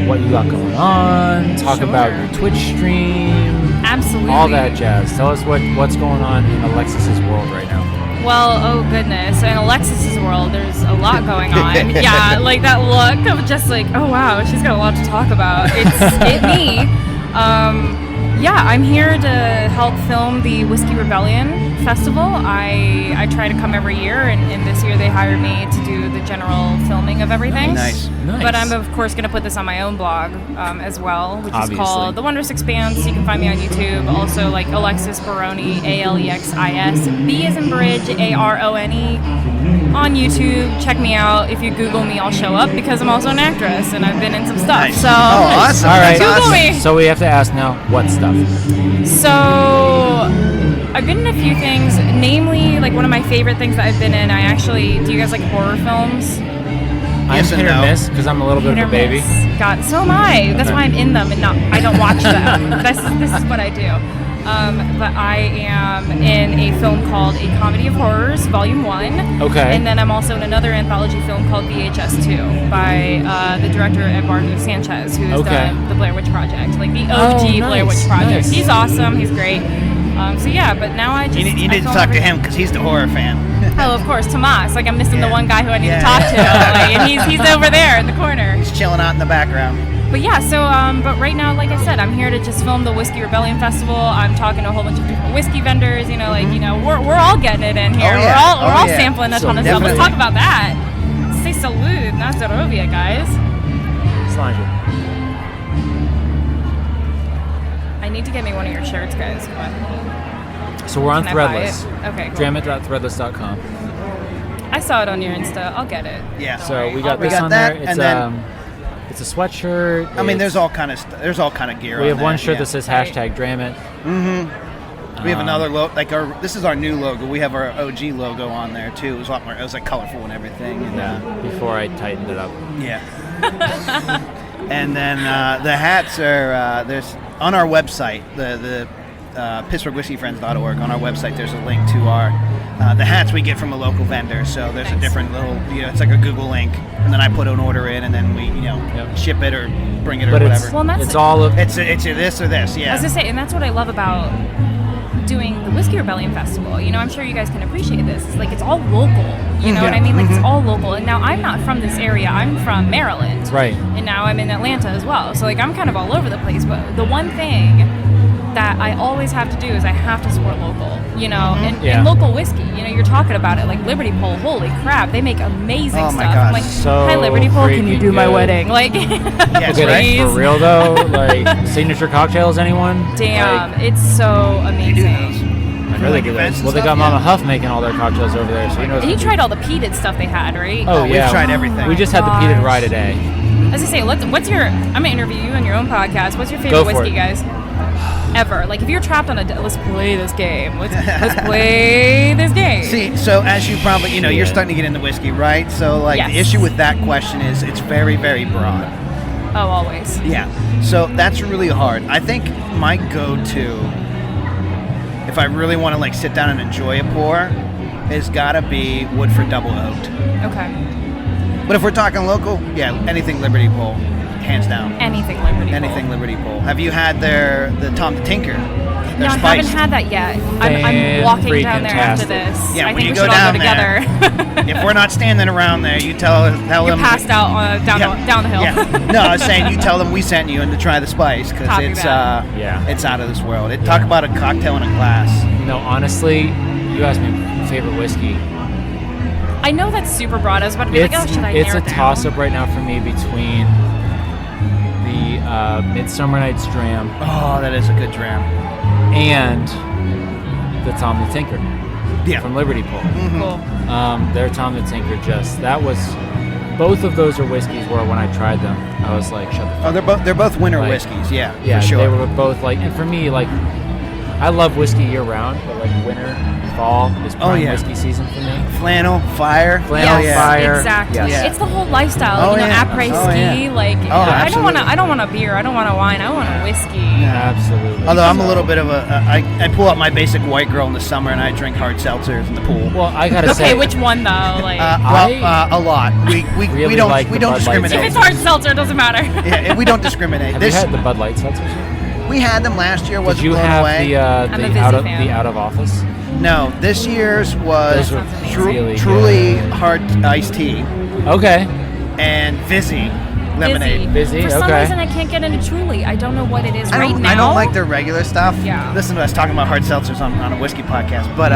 Speaker 2: what you got going on. Talk about your Twitch stream.
Speaker 5: Absolutely.
Speaker 2: All that jazz. Tell us what's going on in Alexis's world right now.
Speaker 5: Well, oh goodness. In Alexis's world, there's a lot going on. Yeah, like that look of just like, oh wow, she's got a lot to talk about. It's me. Yeah, I'm here to help film the Whiskey Rebellion Festival. I try to come every year, and this year they hired me to do the general filming of everything.
Speaker 3: Nice.
Speaker 5: But I'm of course going to put this on my own blog as well, which
Speaker 2: Obviously.
Speaker 5: is called The Wondrous Expanse. You can find me on YouTube. Also, like Alexis Baroni, Alexis, B as in bridge, Arone. on YouTube. Check me out. If you Google me, I'll show up because I'm also an actress and I've been in some stuff.
Speaker 3: Nice.
Speaker 5: So
Speaker 3: Oh, awesome.
Speaker 2: All right.
Speaker 3: That's
Speaker 5: Google
Speaker 3: awesome.
Speaker 5: me.
Speaker 2: So we have to ask now, what stuff?
Speaker 5: So I've been in a few things, namely like one of my favorite things that I've been in. Do you guys like horror films?
Speaker 2: I'm
Speaker 3: Yes and
Speaker 2: hit or
Speaker 3: no.
Speaker 2: miss because I'm a little bit
Speaker 5: Hit
Speaker 2: of
Speaker 5: or
Speaker 2: a baby.
Speaker 5: miss. God, so am I. That's why I'm in them and I don't watch them. This is what I do. But I am in a film called A Comedy of Horrors, Volume 1.
Speaker 2: Okay.
Speaker 5: And then I'm also in another anthology film called VHS 2 by the director Eduardo Sanchez, who has done the Blair Witch Project, like the OG Blair Witch Project.
Speaker 2: nice.
Speaker 5: He's awesome. He's great. So yeah, but now I just...
Speaker 3: You need
Speaker 5: I
Speaker 3: to
Speaker 5: film
Speaker 3: talk to
Speaker 5: everything.
Speaker 3: him because he's the horror fan.
Speaker 5: Oh, of course, Tomas. Like I'm missing the
Speaker 3: Yeah.
Speaker 5: one guy who I need
Speaker 3: Yeah.
Speaker 5: to talk to. Like, and he's over there in the corner.
Speaker 3: He's chilling out in the background.
Speaker 5: But yeah, so but right now, like I said, I'm here to just film the Whiskey Rebellion Festival. I'm talking to a whole bunch of different whiskey vendors. You know, like we're all getting it in here.
Speaker 3: Oh, yeah.
Speaker 5: We're all
Speaker 3: yeah.
Speaker 5: sampling a
Speaker 2: So
Speaker 5: ton of stuff. Let's
Speaker 3: definitely.
Speaker 5: talk about that. Say salud, na zdrowie, guys.
Speaker 2: Sláinte.
Speaker 5: I need to get me one of your shirts, guys.
Speaker 2: So we're on
Speaker 5: Can I buy
Speaker 2: Threadless.
Speaker 5: it? Okay, cool.
Speaker 2: Dramit.threadless.com.
Speaker 5: I saw it on your Insta. I'll get it.
Speaker 3: Yeah.
Speaker 5: Don't
Speaker 2: So
Speaker 5: worry.
Speaker 2: we got
Speaker 5: I'll
Speaker 2: this
Speaker 3: got
Speaker 2: on
Speaker 3: that,
Speaker 2: there. It's
Speaker 3: and then-
Speaker 2: it's a sweatshirt.
Speaker 3: I mean, there's
Speaker 2: it's-
Speaker 3: all kind of there's all kind of gear.
Speaker 2: We
Speaker 3: on
Speaker 2: have one
Speaker 3: there,
Speaker 2: shirt
Speaker 3: yeah.
Speaker 2: that says
Speaker 5: Right.
Speaker 2: #Dramit.
Speaker 3: We have another logo. Like this is our new logo. We have our OG logo on there too. It was a lot more. It was like colorful and everything. And,
Speaker 2: Yeah. Before I tightened it up.
Speaker 3: yeah. And then the hats are there's on our website the PittsburghWhiskeyFriends.org. On our website, there's a link to our the hats we get from a local vendor. So there's a
Speaker 5: Nice.
Speaker 3: different little it's like a Google link, and then I put an order in, and then we
Speaker 2: Yep.
Speaker 3: ship it or bring it or
Speaker 2: But
Speaker 3: whatever.
Speaker 2: it's
Speaker 5: Well, and that's-
Speaker 2: it's all of
Speaker 3: It's a this or this.
Speaker 5: I
Speaker 3: Yeah.
Speaker 5: was gonna say, and that's what I love about doing the Whiskey Rebellion Festival. You know, I'm sure you guys can appreciate this. It's like it's all local. You know what I mean? Like it's all local. And now I'm not from this area. I'm from Maryland.
Speaker 2: Right.
Speaker 5: And now I'm in Atlanta as well. So like I'm kind of all over the place. But the one thing that I always have to do is I have to support local. You know,
Speaker 2: Yeah.
Speaker 5: and local whiskey. You know, you're talking about it like Liberty Pole. Holy crap, they make amazing
Speaker 3: Oh my
Speaker 5: stuff.
Speaker 3: gosh.
Speaker 5: I'm like,
Speaker 2: So
Speaker 5: hi Liberty Pole, can you
Speaker 2: freaking
Speaker 5: do my
Speaker 2: good.
Speaker 5: wedding? Like,
Speaker 3: Yes,
Speaker 2: Okay,
Speaker 3: right?
Speaker 5: please.
Speaker 2: for real though, like signature cocktails, anyone?
Speaker 5: Damn,
Speaker 2: Like,
Speaker 5: it's so amazing.
Speaker 2: I really
Speaker 3: like
Speaker 2: do
Speaker 3: events
Speaker 2: those.
Speaker 3: and
Speaker 2: Well, they
Speaker 3: stuff,
Speaker 2: got Mama
Speaker 3: yeah.
Speaker 2: Huff making all their cocktails over there, so you know.
Speaker 5: And you tried all the peated stuff they had, right?
Speaker 2: Oh,
Speaker 3: we've
Speaker 2: yeah.
Speaker 3: tried everything.
Speaker 2: We just had the peated rye today.
Speaker 5: As I say, what's your? I'm gonna interview you on your own podcast. What's your
Speaker 2: Go
Speaker 5: favorite
Speaker 2: for
Speaker 5: whiskey,
Speaker 2: it.
Speaker 5: guys? Ever? Like, if you're trapped on let's play this game. Let's play this game.
Speaker 3: See, so as you probably, you're
Speaker 2: Shit.
Speaker 3: starting to get into whiskey, right? So, like,
Speaker 5: Yes.
Speaker 3: the issue with that question is it's very, very broad.
Speaker 5: Oh, always.
Speaker 3: Yeah. So that's really hard. I think my go-to, if I really want to, like, sit down and enjoy a pour, is gotta be Woodford Double Oaked.
Speaker 5: Okay.
Speaker 3: But if we're talking local, yeah, anything Liberty Pole, hands down.
Speaker 5: Anything Liberty.
Speaker 3: Anything
Speaker 5: Pole.
Speaker 3: Liberty Pole. Have you had the Tom the Tinker?
Speaker 5: No, I haven't had that yet. I'm walking down there after
Speaker 2: Fan-freaking-tastic.
Speaker 5: this.
Speaker 3: Yeah,
Speaker 5: I
Speaker 3: when
Speaker 5: think
Speaker 3: you
Speaker 5: we
Speaker 3: go
Speaker 5: should all
Speaker 3: down
Speaker 5: go
Speaker 3: there,
Speaker 5: together.
Speaker 3: If we're not standing around there, you tell
Speaker 5: You're
Speaker 3: them.
Speaker 5: passed out down the hill.
Speaker 3: Yeah. No, I was saying you tell them we sent you and to try the spice because
Speaker 5: Copy
Speaker 3: it's
Speaker 5: that.
Speaker 2: Yeah.
Speaker 3: it's out of this world. Talk about a cocktail in a glass.
Speaker 2: No, honestly, you asked me favorite whiskey.
Speaker 5: I know that's super broad. I was about to be like, oh, should I
Speaker 2: It's
Speaker 5: narrow
Speaker 2: a
Speaker 5: it down?
Speaker 2: toss-up right now for me between the Midsummer Night's Dram
Speaker 3: Oh, that is a good dram.
Speaker 2: and the Tom the Tinker
Speaker 3: Yeah.
Speaker 2: from Liberty Pole.
Speaker 5: Cool.
Speaker 2: Their Tom the Tinker both of those are whiskeys where when I tried them, I was like, shut the fuck
Speaker 3: Oh, they're both winter
Speaker 2: Like,
Speaker 3: whiskeys. Yeah,
Speaker 2: Yeah,
Speaker 3: for sure.
Speaker 2: they were both like, and for me, like, I love whiskey year round, but like winter, fall is prime
Speaker 3: yeah.
Speaker 2: whiskey season for me.
Speaker 3: Flannel, fire.
Speaker 2: Flannel,
Speaker 5: Yes,
Speaker 2: fire.
Speaker 5: exactly.
Speaker 2: Yes.
Speaker 5: It's the whole lifestyle.
Speaker 3: Oh,
Speaker 5: you know,
Speaker 3: yeah.
Speaker 5: après
Speaker 3: Oh,
Speaker 5: ski.
Speaker 3: yeah.
Speaker 5: Like,
Speaker 3: Oh,
Speaker 5: I don't want
Speaker 3: absolutely.
Speaker 5: a beer. I don't want a wine. I want a whiskey.
Speaker 2: Absolutely.
Speaker 3: Although I'm a little bit of I pull out my basic white girl in the summer and I drink hard seltzers in the pool.
Speaker 2: Well, I gotta
Speaker 5: Okay,
Speaker 2: say,
Speaker 5: which one though? Like,
Speaker 3: A lot. We
Speaker 2: really
Speaker 3: don't
Speaker 2: like
Speaker 3: we
Speaker 2: the
Speaker 3: don't
Speaker 2: Bud Light
Speaker 5: if
Speaker 3: discriminate.
Speaker 5: it's hard seltzer, it doesn't matter.
Speaker 3: Yeah, we don't discriminate.
Speaker 2: have you had the Bud Light seltzers?
Speaker 3: We had them last year.
Speaker 2: Did
Speaker 3: Wasn't
Speaker 2: you
Speaker 3: blown
Speaker 2: have
Speaker 3: away.
Speaker 5: I'm a
Speaker 2: the
Speaker 5: Vizzy
Speaker 2: out of
Speaker 5: fan.
Speaker 2: the out of office?
Speaker 3: No, this year's was
Speaker 2: Those were really
Speaker 3: truly hard iced tea
Speaker 2: Okay.
Speaker 3: and fizzy lemonade.
Speaker 2: Busy,
Speaker 5: For some
Speaker 2: okay.
Speaker 5: reason, I can't get into Truly. I don't know what it is
Speaker 3: I
Speaker 5: right
Speaker 3: don't,
Speaker 5: now.
Speaker 3: I don't like their regular stuff.
Speaker 5: Yeah.
Speaker 3: Listen to us talking about hard seltzers on a whiskey podcast, but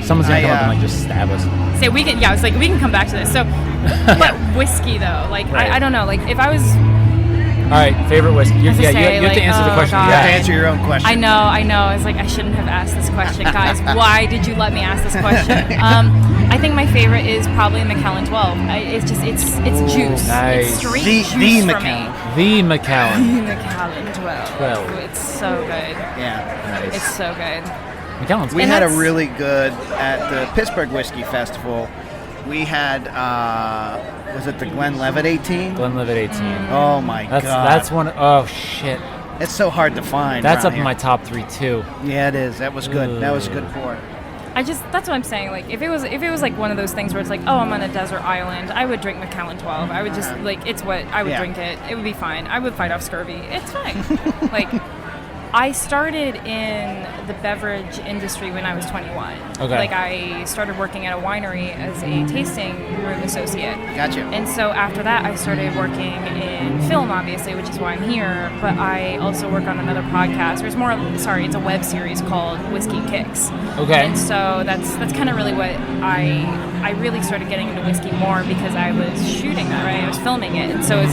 Speaker 2: Someone's gonna
Speaker 3: I,
Speaker 2: come up and like just stab us.
Speaker 5: Say we can. Yeah, it's like we can come back to this. So, but whiskey though, like
Speaker 2: Right.
Speaker 5: I don't know. Like if I was
Speaker 2: All right, favorite whiskey. You
Speaker 5: I was
Speaker 2: have
Speaker 5: gonna say,
Speaker 2: to answer the
Speaker 5: oh,
Speaker 2: question.
Speaker 5: God.
Speaker 3: You have to answer your own question.
Speaker 5: I know. I was like, I shouldn't have asked this question, guys. Why did you let me ask this question? I think my favorite is probably Macallan 12. It's juice.
Speaker 2: Nice.
Speaker 5: It's straight
Speaker 3: The
Speaker 5: juice for
Speaker 3: Macallan.
Speaker 2: The Macallan.
Speaker 5: me. Macallan 12. It's so good.
Speaker 3: Yeah.
Speaker 2: Nice.
Speaker 5: It's so good.
Speaker 2: Macallan's
Speaker 3: We
Speaker 5: And
Speaker 3: had a
Speaker 5: that's-
Speaker 3: really good at the Pittsburgh Whiskey Festival. We had was it the Glenlivet 18?
Speaker 2: Glenlivet 18.
Speaker 3: Oh my god.
Speaker 2: That's one. Oh shit.
Speaker 3: It's so hard to find.
Speaker 2: That's
Speaker 3: around
Speaker 2: up in
Speaker 3: here.
Speaker 2: my top 3 too.
Speaker 3: Yeah, it is. That was good. That was a good pour.
Speaker 5: That's what I'm saying. Like, if it was like one of those things where it's like, oh, I'm on a desert island, I would drink Macallan 12. I would just like, it's what I would
Speaker 3: Yeah.
Speaker 5: drink it. It would be fine. I would fight off scurvy. It's fine. Like, I started in the beverage industry when I was 21.
Speaker 2: Okay.
Speaker 5: Like, I started working at a winery as a tasting room associate.
Speaker 3: Gotcha.
Speaker 5: And so after that, I started working in film, obviously, which is why I'm here. But I also work on another podcast. It's a web series called Whiskey Kicks.
Speaker 2: Okay.
Speaker 5: And so that's kind of really what I really started getting into whiskey more because I was shooting that, right? I was filming it, and so it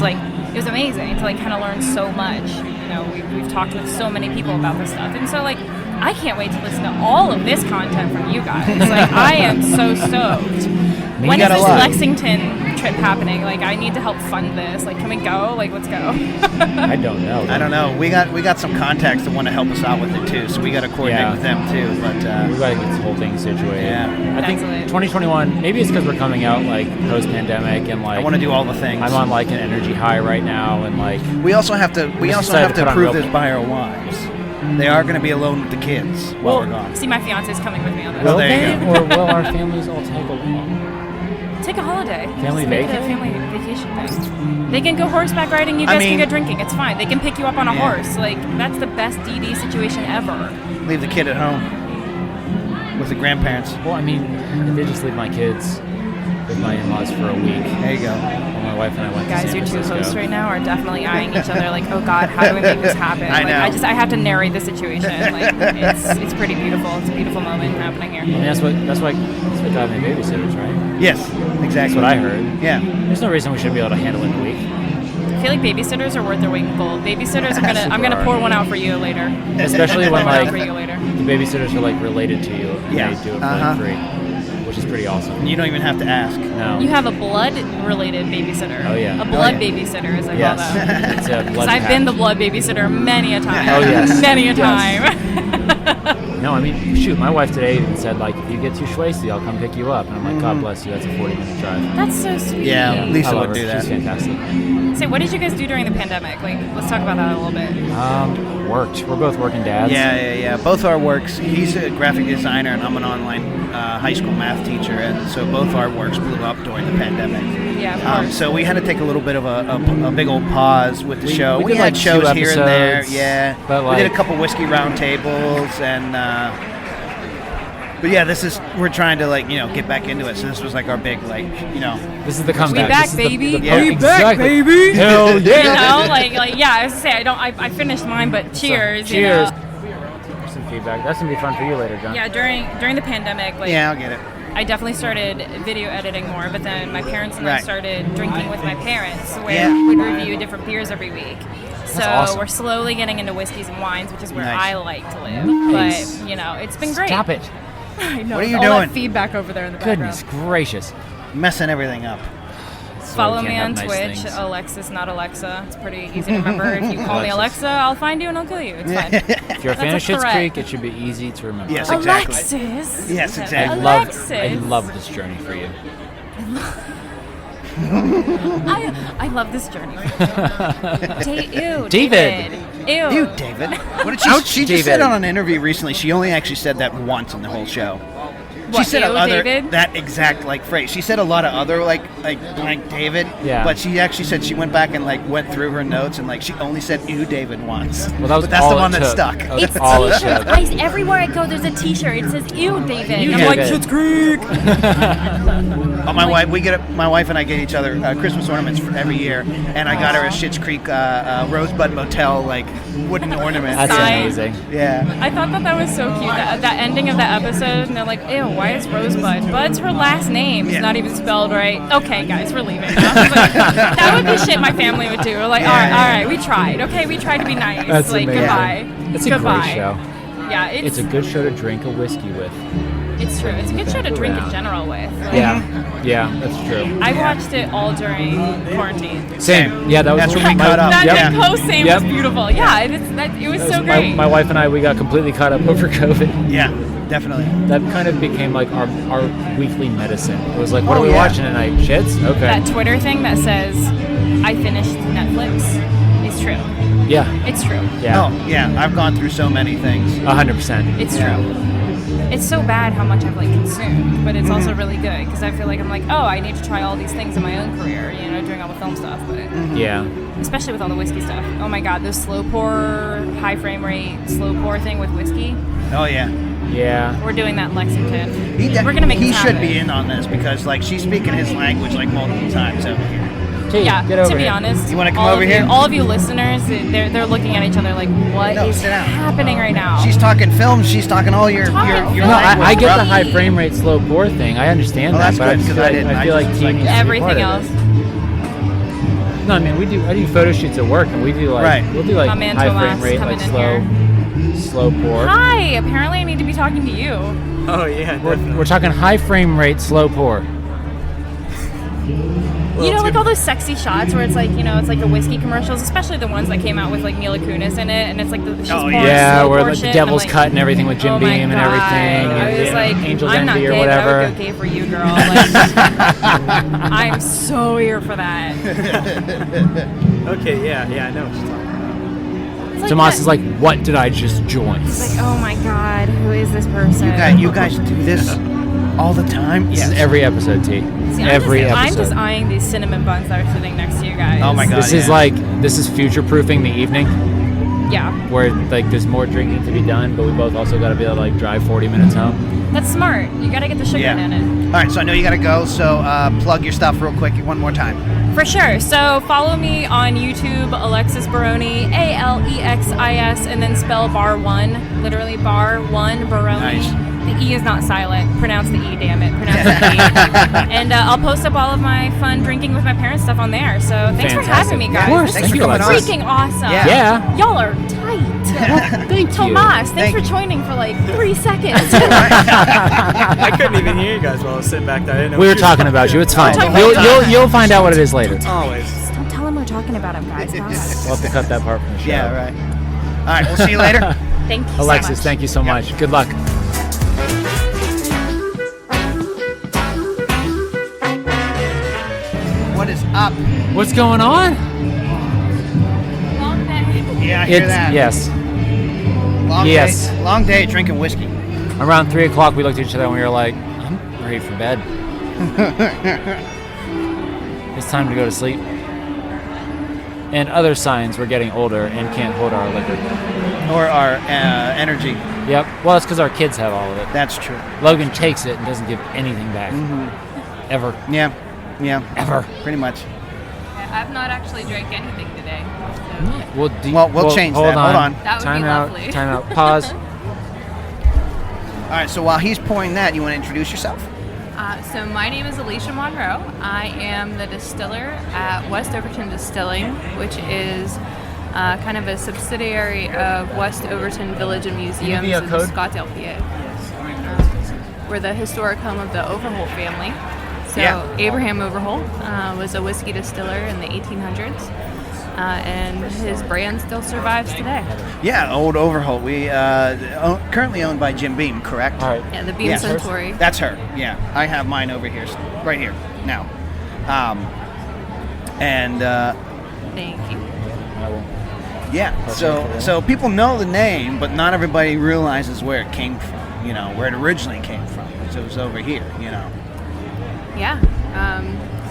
Speaker 5: was amazing to like kind of learn so much. You know, we've talked with so many people about this stuff, and so like I can't wait to listen to all of this content from you guys. Like I am so stoked. When is
Speaker 3: got a
Speaker 5: this
Speaker 3: lot.
Speaker 5: Lexington trip happening? Like I need to help fund this. Like can we go? Like let's go.
Speaker 2: I don't know.
Speaker 3: I don't know. We got some contacts that want to help us out with it too, so we got to coordinate
Speaker 2: Yeah.
Speaker 3: with them too. But
Speaker 2: We gotta get this whole thing situated.
Speaker 3: Yeah.
Speaker 2: I think
Speaker 5: Excellent.
Speaker 2: 2021. Maybe it's because we're coming out like post-pandemic and like
Speaker 3: I want to do all the things.
Speaker 2: I'm on like an energy high right now and like
Speaker 3: We also have to. We
Speaker 2: just
Speaker 3: also
Speaker 2: decided
Speaker 3: have
Speaker 2: to
Speaker 3: to
Speaker 2: put on
Speaker 3: prove
Speaker 2: real-
Speaker 3: this by our wives. They are going to be alone with the kids while we're gone.
Speaker 5: See, my fiance's coming with me on this.
Speaker 2: will
Speaker 3: there
Speaker 2: they
Speaker 3: you
Speaker 2: or will our families all tag along?
Speaker 5: Take a holiday.
Speaker 2: Family
Speaker 5: Just make it a
Speaker 2: vacation?
Speaker 5: family vacation thing. They can go horseback riding. You guys
Speaker 3: mean-
Speaker 5: can go drinking. It's fine. They can pick you up on a
Speaker 3: Yeah.
Speaker 5: horse. Like that's the best DD situation ever.
Speaker 3: Leave the kid at home with the grandparents.
Speaker 2: Well, I mean, if they just leave my kids with my in-laws for a week.
Speaker 3: There you go.
Speaker 2: Well, my wife and I went to
Speaker 5: Guys,
Speaker 2: San
Speaker 5: your two
Speaker 2: Francisco.
Speaker 5: hosts right now are definitely eyeing each other like, oh God, how do we make this happen?
Speaker 3: I know.
Speaker 5: I have to narrate the situation. Like it's pretty beautiful. It's a beautiful moment happening here.
Speaker 2: I mean, that's what got me babysitters, right?
Speaker 3: Yes, exactly.
Speaker 2: That's what I heard.
Speaker 3: Yeah.
Speaker 2: There's no reason we shouldn't be able to handle it in a week.
Speaker 5: I feel like babysitters are worth their weight in gold. Babysitters, I'm gonna pour one out for you later.
Speaker 2: Especially when
Speaker 5: Pour one out
Speaker 2: like
Speaker 5: for you later.
Speaker 2: the babysitters are like related to you and
Speaker 3: Yeah.
Speaker 2: they do it
Speaker 3: Uh-huh.
Speaker 2: for free, which is pretty awesome.
Speaker 3: You don't even have to ask.
Speaker 2: No.
Speaker 5: You have a blood-related babysitter.
Speaker 2: Oh, yeah.
Speaker 5: A blood
Speaker 3: Oh, yeah.
Speaker 5: babysitter, as I
Speaker 3: Yes.
Speaker 5: call them.
Speaker 2: It's a
Speaker 5: Because
Speaker 2: blood
Speaker 5: I've been the
Speaker 2: pact.
Speaker 5: blood babysitter many a time.
Speaker 2: Oh, yes.
Speaker 5: Many a
Speaker 2: Yes.
Speaker 5: time.
Speaker 2: No, I mean, shoot, my wife today even said, like, if you get too schwasty, I'll come pick you up. And I'm like,
Speaker 3: Mm-hmm.
Speaker 2: God bless you, that's a 40-minute drive.
Speaker 5: That's so sweet.
Speaker 3: Yeah. Lisa
Speaker 2: I love
Speaker 3: would
Speaker 2: her.
Speaker 3: do that.
Speaker 2: She's fantastic.
Speaker 5: So what did you guys do during the pandemic? Like, let's talk about that a little bit.
Speaker 2: Worked. We're both working dads.
Speaker 3: Yeah. Both our works. He's a graphic designer, and I'm an online high school math teacher, and so both our works blew up during the pandemic.
Speaker 5: Yeah, of course.
Speaker 3: So we had to take a little bit of a big old pause with the show.
Speaker 2: we
Speaker 3: We
Speaker 2: did,
Speaker 3: had
Speaker 2: like,
Speaker 3: shows
Speaker 2: 2
Speaker 3: here and there.
Speaker 2: episodes,
Speaker 3: Yeah,
Speaker 2: but,
Speaker 3: we did
Speaker 2: like-
Speaker 3: a couple whiskey roundtables, and but yeah, we're trying to get back into it. So this was like our big
Speaker 2: This is the comeback.
Speaker 5: back,
Speaker 2: This is
Speaker 5: baby.
Speaker 2: The
Speaker 3: Yeah. We
Speaker 2: back, baby. Hell
Speaker 5: You
Speaker 2: yeah.
Speaker 5: know, like yeah, I was gonna say I finished mine, but cheers. You
Speaker 2: Cheers.
Speaker 5: know?
Speaker 2: Some feedback. That's gonna be fun for you later, John.
Speaker 5: Yeah, during the pandemic, like
Speaker 3: yeah, I'll get it.
Speaker 5: I definitely started video editing more, but then my parents and I
Speaker 3: Right.
Speaker 5: started drinking with my parents, where
Speaker 3: Yeah.
Speaker 5: we'd review different beers every week. So
Speaker 2: awesome.
Speaker 5: we're slowly getting into whiskeys and wines, which is where
Speaker 3: Nice.
Speaker 5: I like to live.
Speaker 2: Nice.
Speaker 5: But it's been great.
Speaker 2: Stop it.
Speaker 5: I know.
Speaker 3: What are you
Speaker 5: all
Speaker 3: doing?
Speaker 5: That feedback over there in the
Speaker 2: Goodness
Speaker 5: background.
Speaker 2: gracious.
Speaker 3: Messing everything up.
Speaker 2: So
Speaker 5: Follow
Speaker 2: we
Speaker 5: me
Speaker 2: can't
Speaker 5: on
Speaker 2: have nice
Speaker 5: Twitch,
Speaker 2: things.
Speaker 5: Alexis, not Alexa. It's pretty easy to remember. If you call me
Speaker 2: Alexis.
Speaker 5: Alexa, I'll find you and I'll kill you. It's fine.
Speaker 2: If you're a fan of
Speaker 5: That's a
Speaker 2: Schitt's
Speaker 5: threat.
Speaker 2: Creek, it should be easy to remember.
Speaker 3: Yes, exactly.
Speaker 5: Alexis.
Speaker 3: Yes,
Speaker 2: I
Speaker 3: exactly.
Speaker 5: Alexis.
Speaker 2: love this journey for you.
Speaker 5: I love this journey. Ew,
Speaker 2: David.
Speaker 5: Ew.
Speaker 3: You, David. What did she?
Speaker 2: Ouch,
Speaker 3: She just said
Speaker 2: David.
Speaker 3: on an interview recently. She only actually said that once in the whole show.
Speaker 5: What,
Speaker 3: she said
Speaker 5: ew,
Speaker 3: other
Speaker 5: David?
Speaker 3: that exact phrase. She said a lot of other like blank David.
Speaker 2: Yeah.
Speaker 3: But she actually said she went back and went through her notes and she only said ew David once.
Speaker 2: Well, that was
Speaker 3: but that's
Speaker 2: all
Speaker 3: the
Speaker 2: it
Speaker 3: one that
Speaker 2: took.
Speaker 3: stuck.
Speaker 2: That was
Speaker 5: It's
Speaker 2: all it
Speaker 5: t-shirts.
Speaker 2: took.
Speaker 5: Everywhere I go, there's a T-shirt. It says "Ew, David."
Speaker 2: Ew,
Speaker 5: I'm like,
Speaker 2: David.
Speaker 5: "Schitt's Creek."
Speaker 3: Oh, my wife and I get each other Christmas ornaments for every year, and I got her a Schitt's Creek Rosebud Motel wooden ornament.
Speaker 2: That's
Speaker 5: Sign.
Speaker 2: amazing.
Speaker 3: Yeah.
Speaker 5: I thought that was so cute. That ending of that episode, and they're like, "Ew, why is Rosebud? Bud's her last name. It's not even spelled right. Okay, guys, we're leaving now. Like, that would be shit my family would do. We're like, all right, we tried. Okay, we tried to be nice.
Speaker 2: That's
Speaker 5: like,
Speaker 2: amazing.
Speaker 5: goodbye.
Speaker 2: It's a
Speaker 5: Goodbye.
Speaker 2: great show.
Speaker 5: Yeah,
Speaker 2: It's a good show to drink a whiskey with.
Speaker 5: It's true. It's a good show to drink in general with. Like,
Speaker 2: Yeah, that's true.
Speaker 5: I watched it all during quarantine.
Speaker 2: Same. Yeah,
Speaker 3: That's when we caught up.
Speaker 5: That
Speaker 2: Yep.
Speaker 5: co-same
Speaker 2: Yep.
Speaker 5: was beautiful. Yeah, it was so great.
Speaker 2: My wife and I, we got completely caught up over COVID.
Speaker 3: Yeah, definitely.
Speaker 2: That kind of became like our weekly medicine. It was like, what
Speaker 3: Oh,
Speaker 2: are we
Speaker 3: yeah.
Speaker 2: watching tonight? Shits? Okay.
Speaker 5: That Twitter thing that says, I finished Netflix, is true.
Speaker 2: Yeah.
Speaker 5: It's true.
Speaker 2: Yeah.
Speaker 3: Oh, yeah. I've gone through so many things.
Speaker 2: 100%.
Speaker 5: It's
Speaker 3: Yeah.
Speaker 5: true. It's so bad how much I've like consumed, but it's also really good because I feel like I'm like, oh, I need to try all these things in my own career, doing all the film stuff, but
Speaker 2: Yeah.
Speaker 5: especially with all the whiskey stuff. Oh my God, those slow pour, high frame rate, slow pour thing with whiskey.
Speaker 3: Oh, yeah.
Speaker 5: We're doing that in Lexington. We're gonna make
Speaker 3: He
Speaker 5: this
Speaker 3: should
Speaker 5: happen.
Speaker 3: be in on this because, like, she's speaking his language, like, multiple times over here.
Speaker 2: Kate,
Speaker 5: Yeah,
Speaker 2: get over
Speaker 5: to be
Speaker 2: here.
Speaker 5: honest,
Speaker 3: You wanna come
Speaker 5: all
Speaker 3: over
Speaker 5: of
Speaker 3: here?
Speaker 5: All of you listeners, they're looking at each other like, what
Speaker 3: No,
Speaker 5: is
Speaker 3: sit down.
Speaker 5: happening right now?
Speaker 3: She's talking film. She's talking all your
Speaker 5: Talking
Speaker 3: your
Speaker 5: film.
Speaker 2: No,
Speaker 3: language.
Speaker 2: I get the
Speaker 3: bro.
Speaker 2: high frame rate slow pour thing. I understand
Speaker 3: Oh,
Speaker 2: that,
Speaker 3: that's
Speaker 2: but
Speaker 3: good,
Speaker 2: I just
Speaker 3: 'cause
Speaker 2: feel
Speaker 3: I
Speaker 2: like,
Speaker 3: didn't.
Speaker 2: I
Speaker 3: I
Speaker 2: feel
Speaker 3: just
Speaker 2: like
Speaker 3: was
Speaker 2: team
Speaker 3: like-
Speaker 2: needs to be
Speaker 5: Everything
Speaker 2: part of
Speaker 5: else.
Speaker 2: it. No, I mean I do photo shoots at work, and we do like
Speaker 3: Right.
Speaker 2: we'll do like
Speaker 5: My man
Speaker 2: high
Speaker 5: Tomas
Speaker 2: frame rate,
Speaker 5: coming
Speaker 2: like
Speaker 5: in
Speaker 2: slow pour.
Speaker 5: Hi, apparently I need to be talking to you.
Speaker 6: Oh yeah,
Speaker 2: We're talking high frame rate slow pour.
Speaker 5: Like all those sexy shots where it's like, it's like the whiskey commercials, especially the ones that came out with like Mila Kunis in it, and it's like she's pouring
Speaker 2: Yeah,
Speaker 5: slow
Speaker 2: where
Speaker 5: pour
Speaker 2: like
Speaker 5: shit,
Speaker 2: the
Speaker 5: and I'm
Speaker 2: devil's
Speaker 5: like,
Speaker 2: cut and everything with Jim
Speaker 5: oh my
Speaker 2: Beam and
Speaker 5: God.
Speaker 2: everything.
Speaker 5: I
Speaker 2: and
Speaker 5: was like,
Speaker 2: Angel's
Speaker 5: I'm not
Speaker 2: Envy
Speaker 5: gay,
Speaker 2: or whatever.
Speaker 5: but I would go gay for you, girl. Like, I'm so here for that.
Speaker 6: Okay, yeah, I know what you're talking about.
Speaker 5: It's like
Speaker 2: Tomas
Speaker 5: that-
Speaker 2: is like, what did I just join?
Speaker 5: It's like, oh my God, who is this person?
Speaker 3: You guys do this all the time?
Speaker 2: This is every episode, T.
Speaker 5: See,
Speaker 2: Every
Speaker 5: I'm
Speaker 2: episode.
Speaker 5: just eyeing these cinnamon buns that are sitting next to you guys.
Speaker 3: Oh my God.
Speaker 2: This is future proofing the evening,
Speaker 5: Yeah,
Speaker 2: where like there's more drinking to be done, but we both also got to be able to like drive 40 minutes home.
Speaker 5: that's smart. You gotta get the sugar
Speaker 3: Yeah.
Speaker 5: in it.
Speaker 3: All right, so I know you got to go, so plug your stuff real quick one more time.
Speaker 5: For sure. So follow me on YouTube, Alexis Baroni, Alexis, and then spell bar one, literally bar one, Baroni.
Speaker 3: Nice.
Speaker 5: The E is not silent. Pronounce the E, damn it. Pronounce the E. And I'll post up all of my fun drinking with my parents stuff on there. So thanks for having me, guys.
Speaker 2: Of course,
Speaker 5: This
Speaker 2: thank
Speaker 5: is
Speaker 2: you, Alexis.
Speaker 5: freaking awesome.
Speaker 3: Yeah.
Speaker 5: Y'all are tight.
Speaker 2: Thank you.
Speaker 5: Tomas,
Speaker 3: Thank
Speaker 5: thanks for
Speaker 3: you.
Speaker 5: joining for like 3 seconds.
Speaker 6: I couldn't even hear you guys while I was sitting back there. I didn't know
Speaker 2: We
Speaker 6: what
Speaker 2: were
Speaker 6: you
Speaker 2: talking about you. It's fine.
Speaker 5: Talking about
Speaker 2: You'll find out what it is later.
Speaker 6: Always.
Speaker 5: Just don't tell him we're talking about him, guys. God.
Speaker 2: We'll have to cut that part from the show.
Speaker 3: Yeah, right. All right, we'll see you later.
Speaker 5: Thank you
Speaker 2: Alexis,
Speaker 5: so much.
Speaker 2: thank you so much. Good luck.
Speaker 3: What is up?
Speaker 2: What's going on?
Speaker 5: Long day.
Speaker 3: Yeah, I hear
Speaker 2: It's
Speaker 3: that.
Speaker 2: yes.
Speaker 3: Long
Speaker 2: yes.
Speaker 3: Day, long day drinking whiskey.
Speaker 2: Around 3 o'clock, we looked at each other and we were like, I'm ready for bed. It's time to go to sleep. And other signs we're getting older and can't hold our liquor.
Speaker 3: Or our energy.
Speaker 2: Yep. Well, it's because our kids have all of it.
Speaker 3: That's true.
Speaker 2: Logan takes it and doesn't give anything back. Ever.
Speaker 3: Yeah,
Speaker 2: Ever.
Speaker 3: pretty much.
Speaker 7: I've not actually drank anything today. So.
Speaker 3: We'll change
Speaker 2: hold
Speaker 3: that.
Speaker 2: On.
Speaker 3: Hold on.
Speaker 7: That would
Speaker 2: Time
Speaker 7: be
Speaker 2: out.
Speaker 7: lovely.
Speaker 2: Time out. Pause.
Speaker 3: All right, so while he's pouring that, you want to introduce yourself?
Speaker 7: So my name is Alicia Monroe. I am the distiller at West Overton Distilling, which is kind of a subsidiary of West Overton Village and Museums
Speaker 2: me a
Speaker 7: in
Speaker 2: code?
Speaker 7: Scottsdale, PA. We're the historic home of the Overholt family. So
Speaker 3: Yeah.
Speaker 7: Abraham Overholt was a whiskey distiller in the 1800s, and his brand still survives today.
Speaker 3: Yeah, old Overholt. We currently owned by Jim Beam, correct?
Speaker 2: All right.
Speaker 7: Yeah, the Beam
Speaker 3: Yeah.
Speaker 7: Centauri.
Speaker 3: That's her. Yeah, I have mine over here, right here now.
Speaker 7: Thank you.
Speaker 3: Yeah, so people know the name, but not everybody realizes where it came from. Where it originally came from. So it was over here.
Speaker 7: Yeah,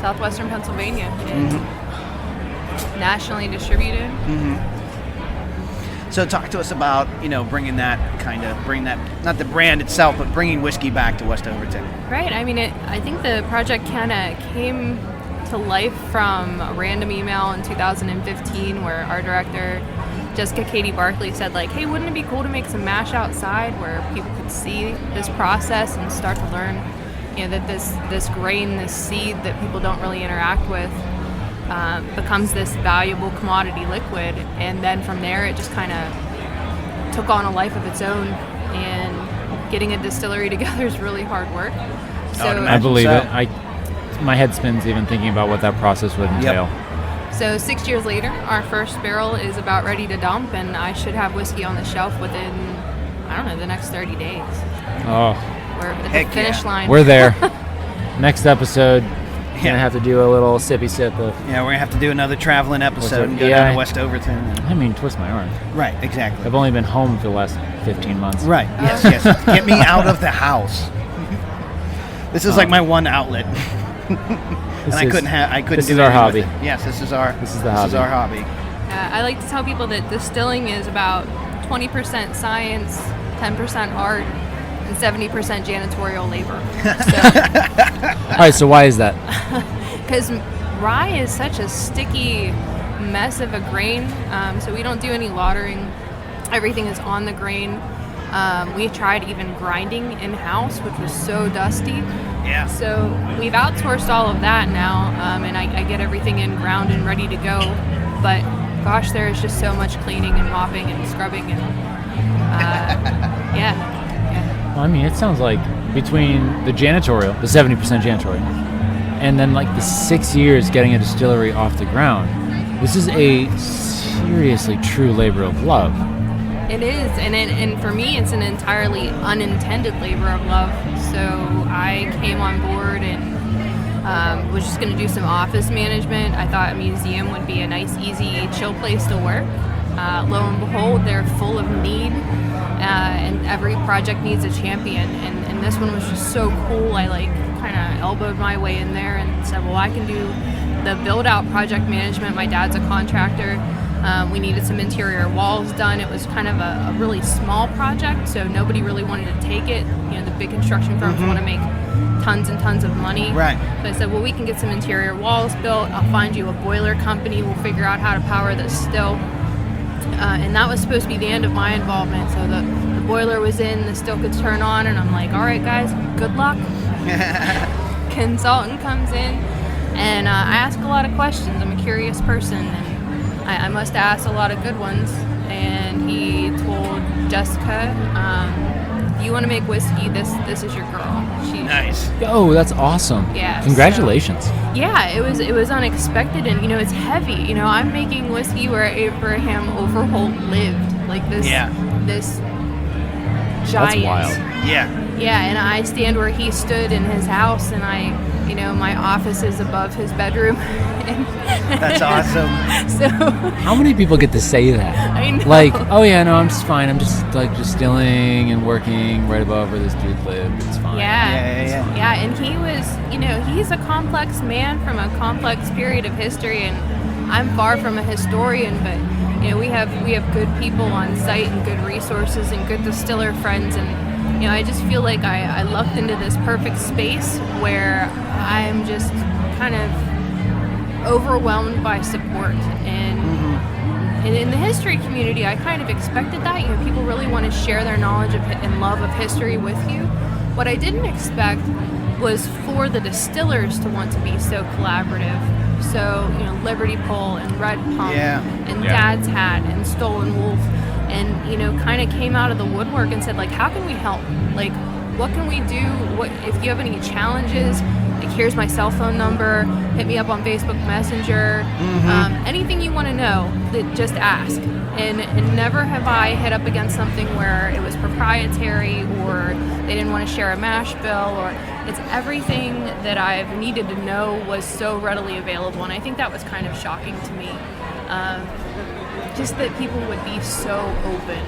Speaker 7: southwestern Pennsylvania. It's nationally distributed.
Speaker 3: So talk to us about bringing that not the brand itself, but bringing whiskey back to West Overton.
Speaker 7: Right. I mean, I think the project kind of came to life from a random email in 2015 where our director Jessica Katie Barkley said, like, hey, wouldn't it be cool to make some mash outside where people could see this process and start to learn, that this grain, this seed that people don't really interact with, becomes this valuable commodity liquid. And then from there, it just kind of took on a life of its own. And getting a distillery together is really hard work. So
Speaker 2: I believe it. My head spins even thinking about what that process would entail.
Speaker 7: So 6 years later, our first barrel is about ready to dump, and I should have whiskey on the shelf within, the next 30 days.
Speaker 2: Oh.
Speaker 7: We're at the finish line.
Speaker 2: We're there. Next episode, gonna have to do a little sippy sip of.
Speaker 3: Yeah, we're gonna have to do another traveling episode and go down to West Overton.
Speaker 2: Twist my arm.
Speaker 3: Right, exactly.
Speaker 2: I've only been home for the last 15 months.
Speaker 3: Right. Yes. Get me out of the house. This is like my one outlet. And I couldn't do
Speaker 2: this is our hobby.
Speaker 3: Yes, this is our hobby.
Speaker 7: I like to tell people that distilling is about 20% science, 10% art, and 70% janitorial labor.
Speaker 2: All right, so why is that?
Speaker 7: Because rye is such a sticky mess of a grain, so we don't do any lautering. Everything is on the grain. We tried even grinding in-house, which was so dusty.
Speaker 3: Yeah.
Speaker 7: So we've outsourced all of that now, and I get everything in ground and ready to go. But gosh, there is just so much cleaning and mopping and scrubbing and yeah.
Speaker 2: Well, it sounds like between the janitorial, the 70% janitorial, and then like the 6 years getting a distillery off the ground, this is a seriously true labor of love.
Speaker 7: It is, and for me, it's an entirely unintended labor of love. So I came on board and was just going to do some office management. I thought a museum would be a nice, easy, chill place to work. Lo and behold, they're full of need, and every project needs a champion. And this one was just so cool. I kind of elbowed my way in there and said, well, I can do the build-out project management. My dad's a contractor. We needed some interior walls done. It was kind of a really small project, so nobody really wanted to take it. The big construction firms want to make tons and tons of money.
Speaker 3: Right.
Speaker 7: So I said, well, we can get some interior walls built. I'll find you a boiler company. We'll figure out how to power this still. And that was supposed to be the end of my involvement. So the boiler was in, the still could turn on, and I'm like, all right, guys, good luck. Consultant comes in, and I ask a lot of questions. I'm a curious person, and I must ask a lot of good ones. And he told Jessica, if you want to make whiskey, this is your girl.
Speaker 3: Nice.
Speaker 2: Oh, that's awesome.
Speaker 7: Yeah.
Speaker 2: Congratulations.
Speaker 7: It was unexpected, and it's heavy. I'm making whiskey where Abraham Overholt lived, like this this giant.
Speaker 2: That's wild.
Speaker 7: Yeah, and I stand where he stood in his house, and my office is above his bedroom.
Speaker 3: That's awesome.
Speaker 7: So
Speaker 2: how many people get to say that?
Speaker 7: I know.
Speaker 2: Like, oh yeah, no, I'm just fine. I'm just distilling and working right above where this dude lived. It's fine.
Speaker 7: Yeah. And he was, he's a complex man from a complex period of history, and I'm far from a historian, but we have good people on site and good resources and good distiller friends, and I just feel like I lucked into this perfect space where I'm just kind of overwhelmed by support. And in the history community, I kind of expected that. People really want to share their knowledge and love of history with you. What I didn't expect was for the distillers to want to be so collaborative. So, Liberty Pole and Red Pump and Dad's Hat and Stolen Wolf, and kind of came out of the woodwork and said, how can we help? What can we do? What if you have any challenges? Here's my cell phone number. Hit me up on Facebook Messenger. Anything you want to know, just ask. And never have I hit up against something where it was proprietary or they didn't want to share a mash bill, or it's everything that I've needed to know was so readily available. And I think that was kind of shocking to me. Just that people would be so open,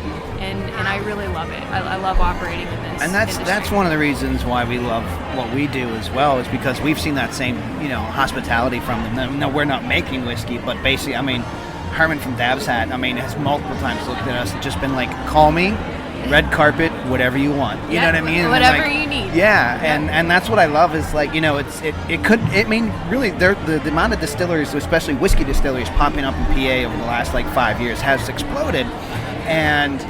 Speaker 7: and I really love it. I love operating in this.
Speaker 3: And that's one of the reasons why we love what we do as well, is because we've seen that same hospitality from them. No, we're not making whiskey, but basically, Herman from Dad's Hat, has multiple times looked at us and just been like, call me red carpet, whatever you want. You know what I mean? And
Speaker 7: Whatever
Speaker 3: like,
Speaker 7: you need.
Speaker 3: Yeah, and that's what I love is like, you know, really the amount of distilleries, especially whiskey distilleries, popping up in PA over the last like 5 years has exploded, and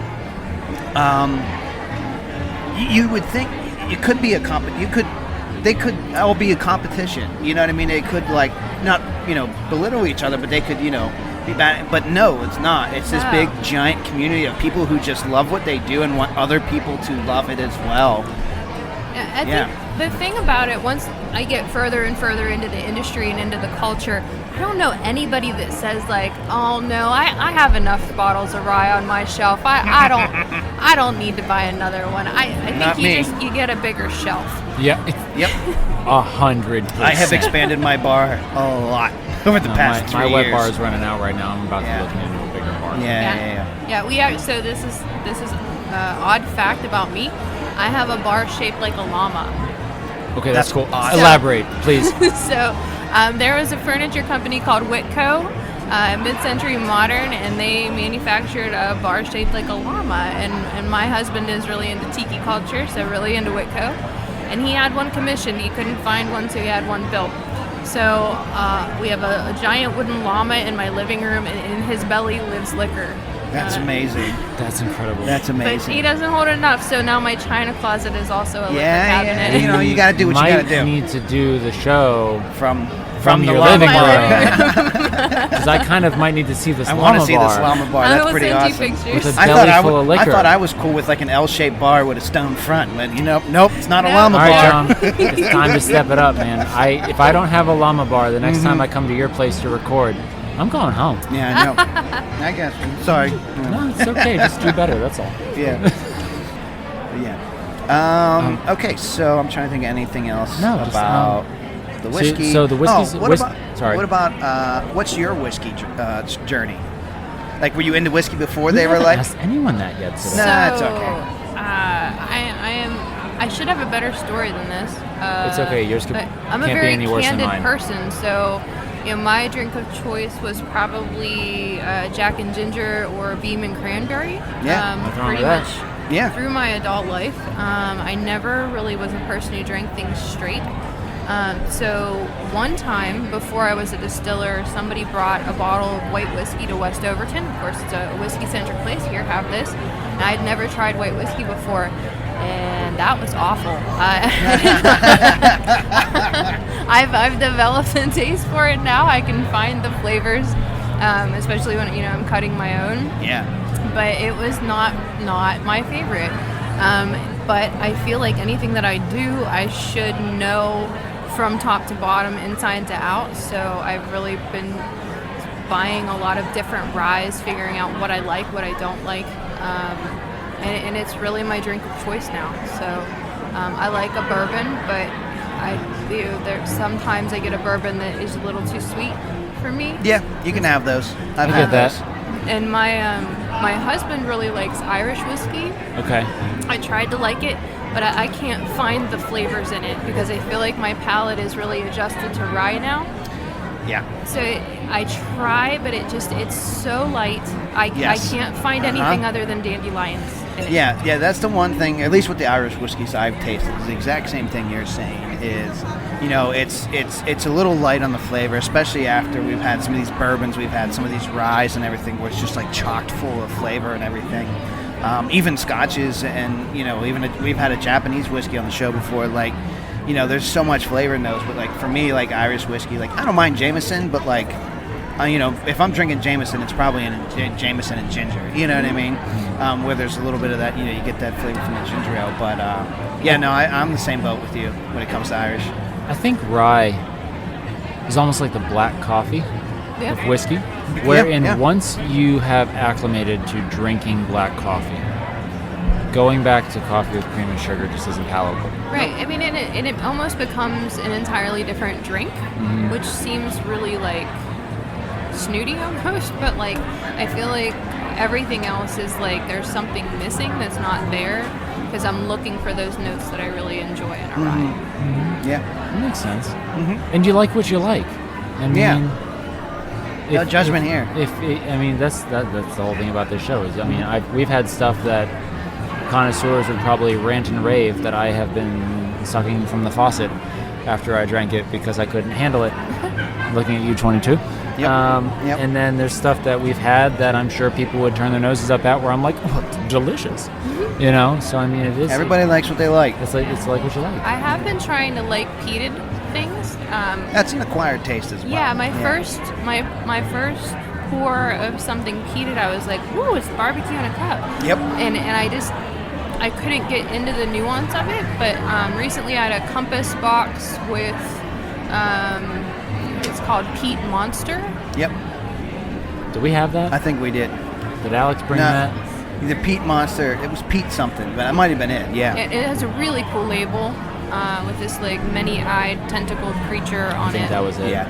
Speaker 3: you would think it could be they could all be a competition. You know what I mean? They could like not, you know, belittle each other, but they could, you know, be bad. But no, it's not. It's this big giant community of people who just love what they do and want other people to love it as well.
Speaker 7: I think the thing about it, once I get further and further into the industry and into the culture, I don't know anybody that says like, oh no, I have enough bottles of rye on my shelf. I don't need to buy another one. I think you get a bigger shelf.
Speaker 2: Yeah.
Speaker 3: Yep.
Speaker 2: 100%.
Speaker 3: I have expanded my bar a lot over the past 3
Speaker 2: my
Speaker 3: years.
Speaker 2: wet bar is running out right now. I'm about to look into a bigger bar.
Speaker 7: Yeah, we are. So this is odd fact about me. I have a bar shaped like a llama.
Speaker 2: Okay, that's cool.
Speaker 3: awesome.
Speaker 2: Elaborate, please.
Speaker 7: So there was a furniture company called Whitco, mid-century modern, and they manufactured a bar shaped like a llama. And my husband is really into tiki culture, so really into Whitco. And he had one commissioned. He couldn't find one, so he had one built. So we have a giant wooden llama in my living room, and in his belly lives liquor.
Speaker 3: That's amazing.
Speaker 2: That's incredible.
Speaker 3: That's
Speaker 7: But
Speaker 3: amazing.
Speaker 7: he doesn't hold enough, so now my china closet is also a liquor cabinet.
Speaker 3: You know, you got to do what you got to do.
Speaker 2: Need to do the show
Speaker 3: From
Speaker 2: your
Speaker 3: the
Speaker 2: living
Speaker 3: llama
Speaker 2: room. Because I kind of might need to see this
Speaker 3: I
Speaker 2: llama
Speaker 3: want to see
Speaker 2: bar
Speaker 3: this llama bar.
Speaker 7: I
Speaker 3: That's
Speaker 7: will
Speaker 3: pretty
Speaker 7: send you
Speaker 3: awesome.
Speaker 7: pictures.
Speaker 2: With a
Speaker 3: I
Speaker 2: belly
Speaker 3: thought
Speaker 2: full of liquor.
Speaker 3: I thought I was cool with like an L-shaped bar with a stone front, but you know, nope, it's not a
Speaker 7: No.
Speaker 3: llama
Speaker 2: All right, John.
Speaker 3: bar.
Speaker 2: It's time to step it up, man. If I don't have a llama bar, the next time I come to your place to record, I'm going home.
Speaker 3: Yeah, I know. I guess. Sorry.
Speaker 2: No, it's okay. Just do better. That's all.
Speaker 3: Yeah. Yeah. Okay, so I'm trying to think of anything else
Speaker 2: No, just,
Speaker 3: about the whiskey.
Speaker 2: so the whiskey's-
Speaker 3: Oh, what
Speaker 2: whis-
Speaker 3: about?
Speaker 2: sorry.
Speaker 3: What about? What's your whiskey journey? Like, were you into whiskey before they were like?
Speaker 2: asked anyone that yet today.
Speaker 3: No. Nah, it's okay.
Speaker 7: I should have a better story than this.
Speaker 2: It's okay. Yours
Speaker 7: but I'm
Speaker 2: can't
Speaker 7: a
Speaker 2: be
Speaker 7: very
Speaker 2: any worse than
Speaker 7: candid
Speaker 2: mine.
Speaker 7: person, so my drink of choice was probably Jack and Ginger or Beam and Cranberry.
Speaker 3: Yeah.
Speaker 2: Nothing wrong
Speaker 7: Pretty
Speaker 2: with that.
Speaker 7: much.
Speaker 3: Yeah.
Speaker 7: Through my adult life, I never really was a person who drank things straight. So one time before I was a distiller, somebody brought a bottle of white whiskey to West Overton. Of course, it's a whiskey-centric place. Here, have this. And I'd never tried white whiskey before, and that was awful. I've developed a taste for it now. I can find the flavors, especially when I'm cutting my own.
Speaker 3: Yeah.
Speaker 7: But it was not my favorite. But I feel like anything that I do, I should know from top to bottom, inside to out. So I've really been buying a lot of different ryes, figuring out what I like, what I don't like, and it's really my drink of choice now. So I like a bourbon, but sometimes I get a bourbon that is a little too sweet for me.
Speaker 3: Yeah, you can have those. I've
Speaker 2: I
Speaker 3: had
Speaker 2: get that.
Speaker 3: those.
Speaker 7: And my husband really likes Irish whiskey.
Speaker 2: Okay.
Speaker 7: I tried to like it, but I can't find the flavors in it because I feel like my palate is really adjusted to rye now.
Speaker 3: Yeah.
Speaker 7: So I try, but it's so light.
Speaker 3: Yes.
Speaker 7: I can't find anything other than dandelions in it.
Speaker 3: Yeah, that's the one thing, at least with the Irish whiskeys I've tasted, is the exact same thing you're saying is, it's a little light on the flavor, especially after we've had some of these bourbons, we've had some of these ryes and everything where it's just like chocked full of flavor and everything. Even scotches and, we've had a Japanese whiskey on the show before, like, there's so much flavor in those, but like for me, like Irish whiskey, like I don't mind Jameson, but like, if I'm drinking Jameson, it's probably in Jameson and ginger, you know what I mean? Where there's a little bit of that, you get that flavor from the ginger ale, but I'm the same boat with you when it comes to Irish.
Speaker 2: I think rye is almost like the black coffee of whiskey, wherein once you have acclimated to drinking black coffee, going back to coffee with cream and sugar just isn't palatable.
Speaker 7: Right. I mean, and it almost becomes an entirely different drink, which seems really like snooty almost, but like I feel like everything else is like there's something missing that's not there because I'm looking for those notes that I really enjoy in a rye.
Speaker 3: Yeah.
Speaker 2: That makes sense. And you like what you like. I mean,
Speaker 3: no judgment here.
Speaker 2: That's the whole thing about this show is, we've had stuff that connoisseurs would probably rant and rave that I have been sucking from the faucet after I drank it because I couldn't handle it. Looking at you, 22.
Speaker 3: Yep.
Speaker 2: And then there's stuff that we've had that I'm sure people would turn their noses up at, where I'm like, oh, it's delicious. You know, so I mean, it is.
Speaker 3: Everybody likes what they like.
Speaker 2: It's like what you like.
Speaker 7: I have been trying to like peated things.
Speaker 3: That's an acquired taste as well.
Speaker 7: Yeah, my first pour of something peated, I was like, ooh, it's barbecue in a cup.
Speaker 3: Yep.
Speaker 7: And I couldn't get into the nuance of it, but recently I had a Compass box with, it's called Peat Monster.
Speaker 3: Yep.
Speaker 2: Do we have that?
Speaker 3: I think we did.
Speaker 2: Did Alex bring that?
Speaker 3: The Peat Monster. It was Peat something, but that might have been it. Yeah.
Speaker 7: It has a really cool label with this like many-eyed tentacled creature on it.
Speaker 2: I think that was it.
Speaker 3: Yeah.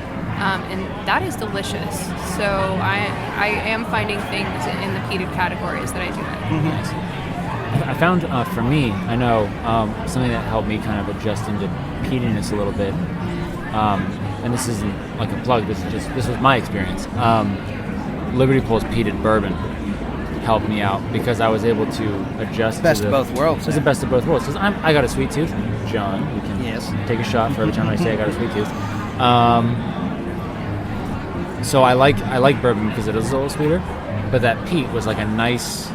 Speaker 7: And that is delicious. So I am finding things in the peated categories that I do like.
Speaker 2: Nice. I found, for me, I know something that helped me kind of adjust into peatiness a little bit. And this isn't like a plug. This was my experience. Liberty Pole's peated bourbon helped me out because I was able to adjust.
Speaker 3: Best of both worlds.
Speaker 2: It's the best of both worlds. Because I got a sweet tooth. John, you can take a shot for every time I say I got a sweet tooth. So I like bourbon because it is a little sweeter, but that peat was like a nice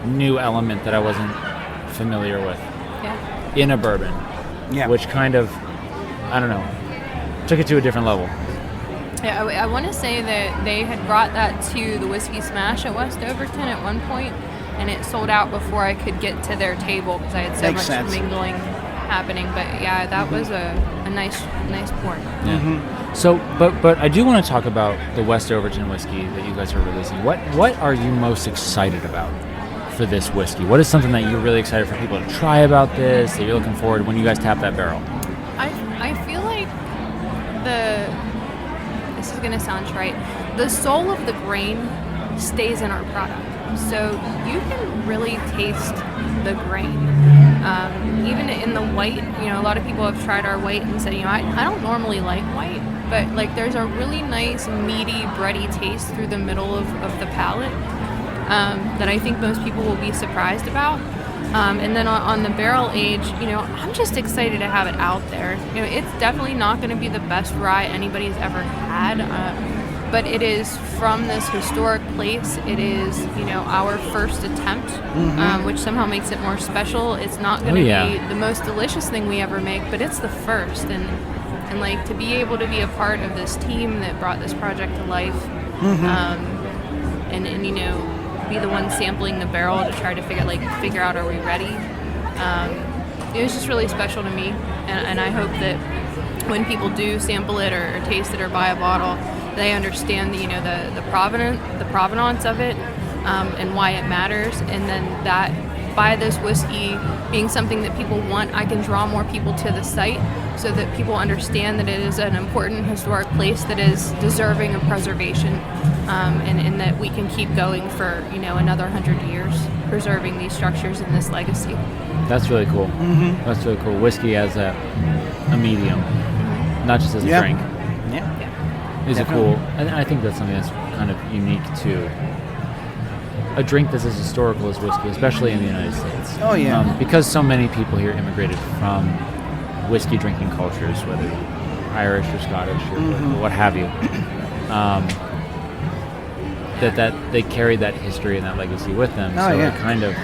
Speaker 2: new element that I wasn't familiar with in a bourbon, which kind of, I don't know, took it to a different level.
Speaker 7: Yeah, I want to say that they had brought that to the Whiskey Smash at West Overton at one point, and it sold out before I could get to their table because I had so much mingling happening. But yeah, that was a nice pour.
Speaker 2: Yeah. So, but I do want to talk about the West Overton whiskey that you guys are releasing. What are you most excited about for this whiskey? What is something that you're really excited for people to try about this, that you're looking forward when you guys tap that barrel?
Speaker 7: I feel like this is going to sound trite, the soul of the grain stays in our product. So you can really taste the grain. Even in the white, a lot of people have tried our white and said, I don't normally like white, but like there's a really nice meaty, bready taste through the middle of the palate that I think most people will be surprised about. And then on the barrel age, I'm just excited to have it out there. It's definitely not going to be the best rye anybody's ever had, but it is from this historic place. It is, our first attempt, which somehow makes it more special. It's not going to be the most delicious thing we ever make, but it's the first. And like to be able to be a part of this team that brought this project to life, and be the one sampling the barrel to try to figure out, are we ready? It was just really special to me, and I hope that when people do sample it or taste it or buy a bottle, they understand the provenance of it, and why it matters, and then that by this whiskey being something that people want, I can draw more people to the site so that people understand that it is an important historic place that is deserving of preservation, and that we can keep going for another 100 years preserving these structures and this legacy.
Speaker 2: That's really cool. That's really cool. Whiskey as a medium, not just as a drink. Is it cool? And I think that's something that's kind of unique to a drink that's as historical as whiskey, especially in the United States.
Speaker 3: Oh, yeah.
Speaker 2: Because so many people here immigrated from whiskey drinking cultures, whether Irish or Scottish or what have you, that they carry that history and that legacy with them. It kind of,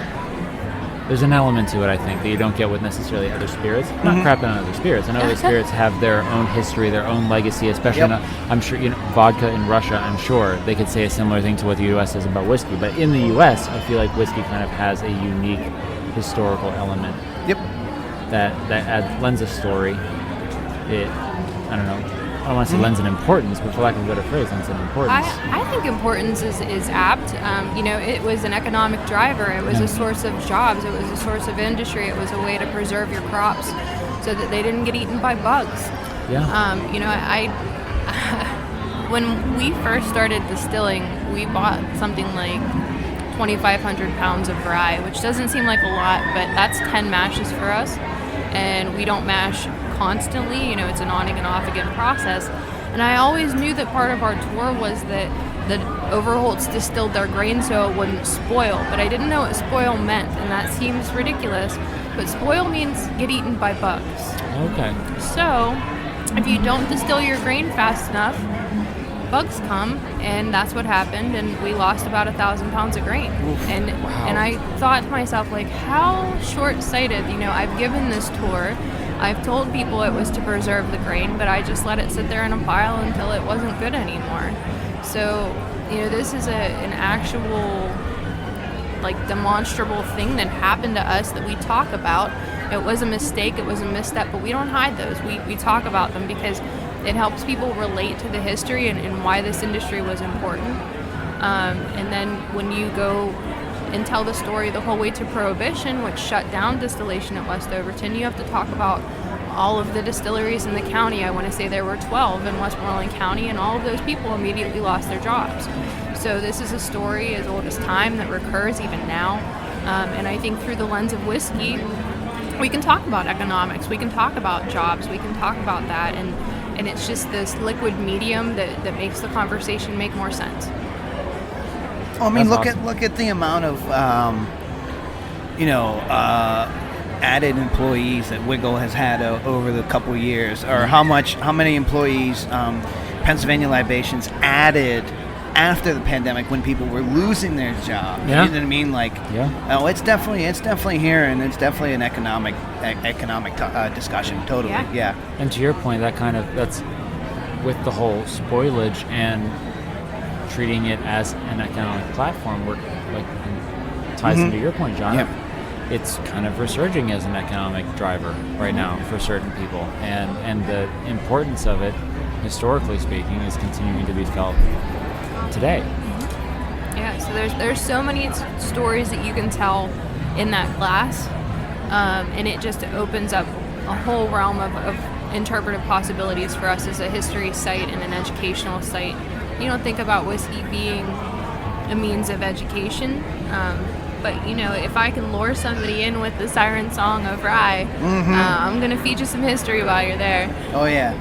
Speaker 2: there's an element to it, I think, that you don't get with necessarily other spirits. Not crapping on other spirits. I know other spirits have their own history, their own legacy, especially I'm sure, vodka in Russia, I'm sure they could say a similar thing to what the U.S. says about whiskey. But in the U.S., I feel like whiskey kind of has a unique historical element. That lends a story. I don't know. I don't want to say lends an importance, but for lack of a better phrase, lends an importance.
Speaker 7: I think importance is apt. It was an economic driver. It was a source of jobs. It was a source of industry. It was a way to preserve your crops so that they didn't get eaten by bugs. When we first started distilling, we bought something like 2,500 pounds of rye, which doesn't seem like a lot, but that's 10 mashes for us. And we don't mash constantly, it's an on again, off again process. And I always knew that part of our tour was that the Overholtz distilled their grain so it wouldn't spoil, but I didn't know what spoil meant, and that seems ridiculous. But spoil means get eaten by bugs.
Speaker 2: Okay.
Speaker 7: So, if you don't distill your grain fast enough, bugs come, and that's what happened, and we lost about 1,000 pounds of grain. And I thought to myself, like, how short-sighted. I've given this tour. I've told people it was to preserve the grain, but I just let it sit there in a pile until it wasn't good anymore. So, this is an actual, demonstrable thing that happened to us that we talk about. It was a mistake, it was a misstep, but we don't hide those. We talk about them because it helps people relate to the history and why this industry was important. And then when you go and tell the story the whole way to Prohibition, which shut down distillation at West Overton, you have to talk about all of the distilleries in the county. I want to say there were 12 in Westmoreland County, and all of those people immediately lost their jobs. So this is a story as old as time that recurs even now. And I think through the lens of whiskey, we can talk about economics, we can talk about jobs, we can talk about that, and it's just this liquid medium that makes the conversation make more sense.
Speaker 3: Well, I mean,
Speaker 2: That's
Speaker 3: look at the amount of added employees that Wiggle has had over the couple years, or how many employees Pennsylvania Libations added after the pandemic when people were losing their jobs.
Speaker 2: Yeah.
Speaker 3: You know what I mean? It's definitely here, and it's definitely an economic discussion. Totally. Yeah.
Speaker 2: And to your point, that's with the whole spoilage and treating it as an economic platform, ties into your point, John.
Speaker 3: Yeah.
Speaker 2: It's kind of resurging as an economic driver right now for certain people, and the importance of it, historically speaking, is continuing to be felt today.
Speaker 7: Yeah, so there's so many stories that you can tell in that class, and it just opens up a whole realm of interpretive possibilities for us as a history site and an educational site. You don't think about whiskey being a means of education, but if I can lure somebody in with the siren song of rye, I'm going to feed you some history while you're there.
Speaker 3: Oh yeah.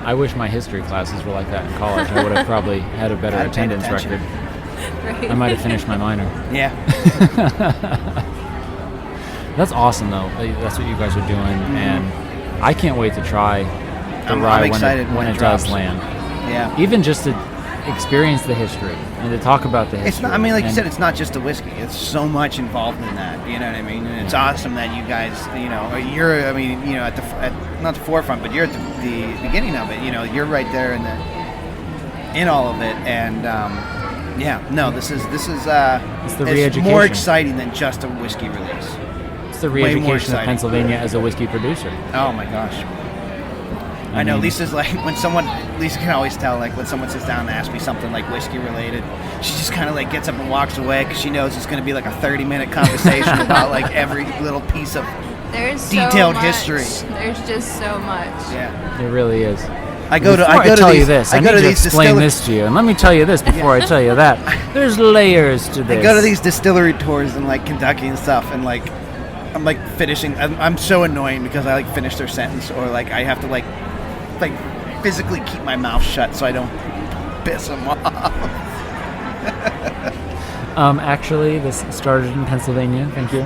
Speaker 2: I wish my history classes were like that in college. I would have probably had a better
Speaker 3: I'd paid
Speaker 2: attendance
Speaker 3: attention.
Speaker 2: record.
Speaker 7: Right.
Speaker 2: I might have finished my minor.
Speaker 3: Yeah.
Speaker 2: That's awesome, though. That's what you guys are doing, and I can't wait to try the
Speaker 3: I'm
Speaker 2: rye
Speaker 3: excited
Speaker 2: when it
Speaker 3: drops.
Speaker 2: does land.
Speaker 3: Yeah.
Speaker 2: Even just to experience the history and to talk about the history.
Speaker 3: It's not. I mean, like you
Speaker 2: and-
Speaker 3: said, it's not just the whiskey. It's so much involved in that. You know what I mean? And it's awesome that you guys, you're. I mean, at not the forefront, but you're at the beginning of it. You're right there in all of it. And this is
Speaker 2: It's the
Speaker 3: it's
Speaker 2: re-education.
Speaker 3: more exciting than just a whiskey release.
Speaker 2: It's the
Speaker 3: way more
Speaker 2: re-education of
Speaker 3: exciting.
Speaker 2: Pennsylvania as a whiskey producer.
Speaker 3: Oh my gosh. I know
Speaker 2: mean-
Speaker 3: Lisa's like Lisa can always tell when someone sits down and asks me something like whiskey related, she just kind of gets up and walks away because she knows it's going to be like a 30-minute conversation about every little piece of
Speaker 7: There's
Speaker 3: detailed
Speaker 7: so much.
Speaker 3: history.
Speaker 7: There's just so much.
Speaker 3: yeah.
Speaker 2: It really is.
Speaker 3: I go to
Speaker 2: Before
Speaker 3: I go to
Speaker 2: tell
Speaker 3: these,
Speaker 2: you this. I
Speaker 3: go
Speaker 2: need
Speaker 3: to
Speaker 2: to
Speaker 3: these
Speaker 2: explain
Speaker 3: distillery-
Speaker 2: this to you, and let me tell you this before I tell you that. There's layers to this.
Speaker 3: I go to these distillery tours in Kentucky and stuff, and I'm finishing. I'm so annoying because I finish their sentence, or I have to physically keep my mouth shut so I don't piss them off.
Speaker 2: Actually, this started in Pennsylvania. Thank you.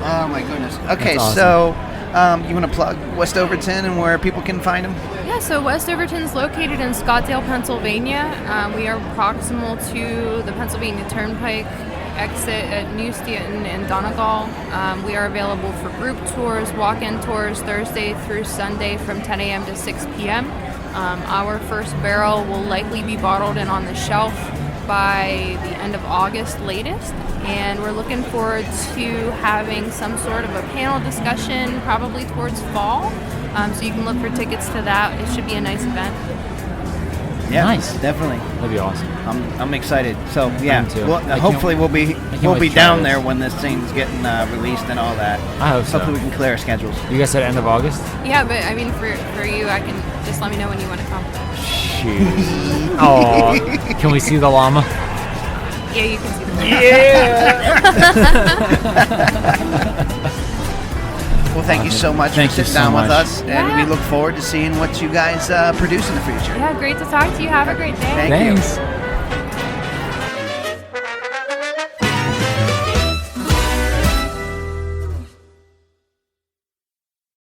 Speaker 3: Oh my goodness. Okay,
Speaker 2: That's awesome.
Speaker 3: so you want to plug West Overton and where people can find them?
Speaker 7: Yeah, so West Overton's located in Scottsdale, Pennsylvania. We are proximal to the Pennsylvania Turnpike exit at New Stanton and Donegal. We are available for group tours, walk-in tours Thursday through Sunday from 10 a.m. to 6 p.m. Our first barrel will likely be bottled and on the shelf by the end of August latest, and we're looking forward to having some sort of a panel discussion probably towards fall, so you can look for tickets to that. It should be a nice event.
Speaker 3: Yeah,
Speaker 2: Nice.
Speaker 3: definitely.
Speaker 2: That'd be awesome.
Speaker 3: I'm excited. So yeah,
Speaker 2: Me too.
Speaker 3: well,
Speaker 2: I can't-
Speaker 3: hopefully we'll be
Speaker 2: can't
Speaker 3: we'll
Speaker 2: wait
Speaker 3: be
Speaker 2: to try
Speaker 3: down
Speaker 2: this.
Speaker 3: there when this thing's getting released and all that.
Speaker 2: I hope so.
Speaker 3: Hopefully we can clear our schedules.
Speaker 2: You guys said end of August?
Speaker 7: Yeah, but I mean, for you, I can just let me know when you want to come.
Speaker 2: Shoot. Oh, can we see the llama?
Speaker 7: Yeah, you can see the
Speaker 3: Well, thank you so much
Speaker 2: Thank
Speaker 3: for
Speaker 2: you
Speaker 3: sitting
Speaker 2: so
Speaker 3: down with
Speaker 2: much.
Speaker 3: us, and
Speaker 7: Yeah.
Speaker 3: we look forward to seeing what you guys produce in the future.
Speaker 7: Yeah, great to talk to you. Have a great day.
Speaker 3: Thank you.
Speaker 2: Thanks.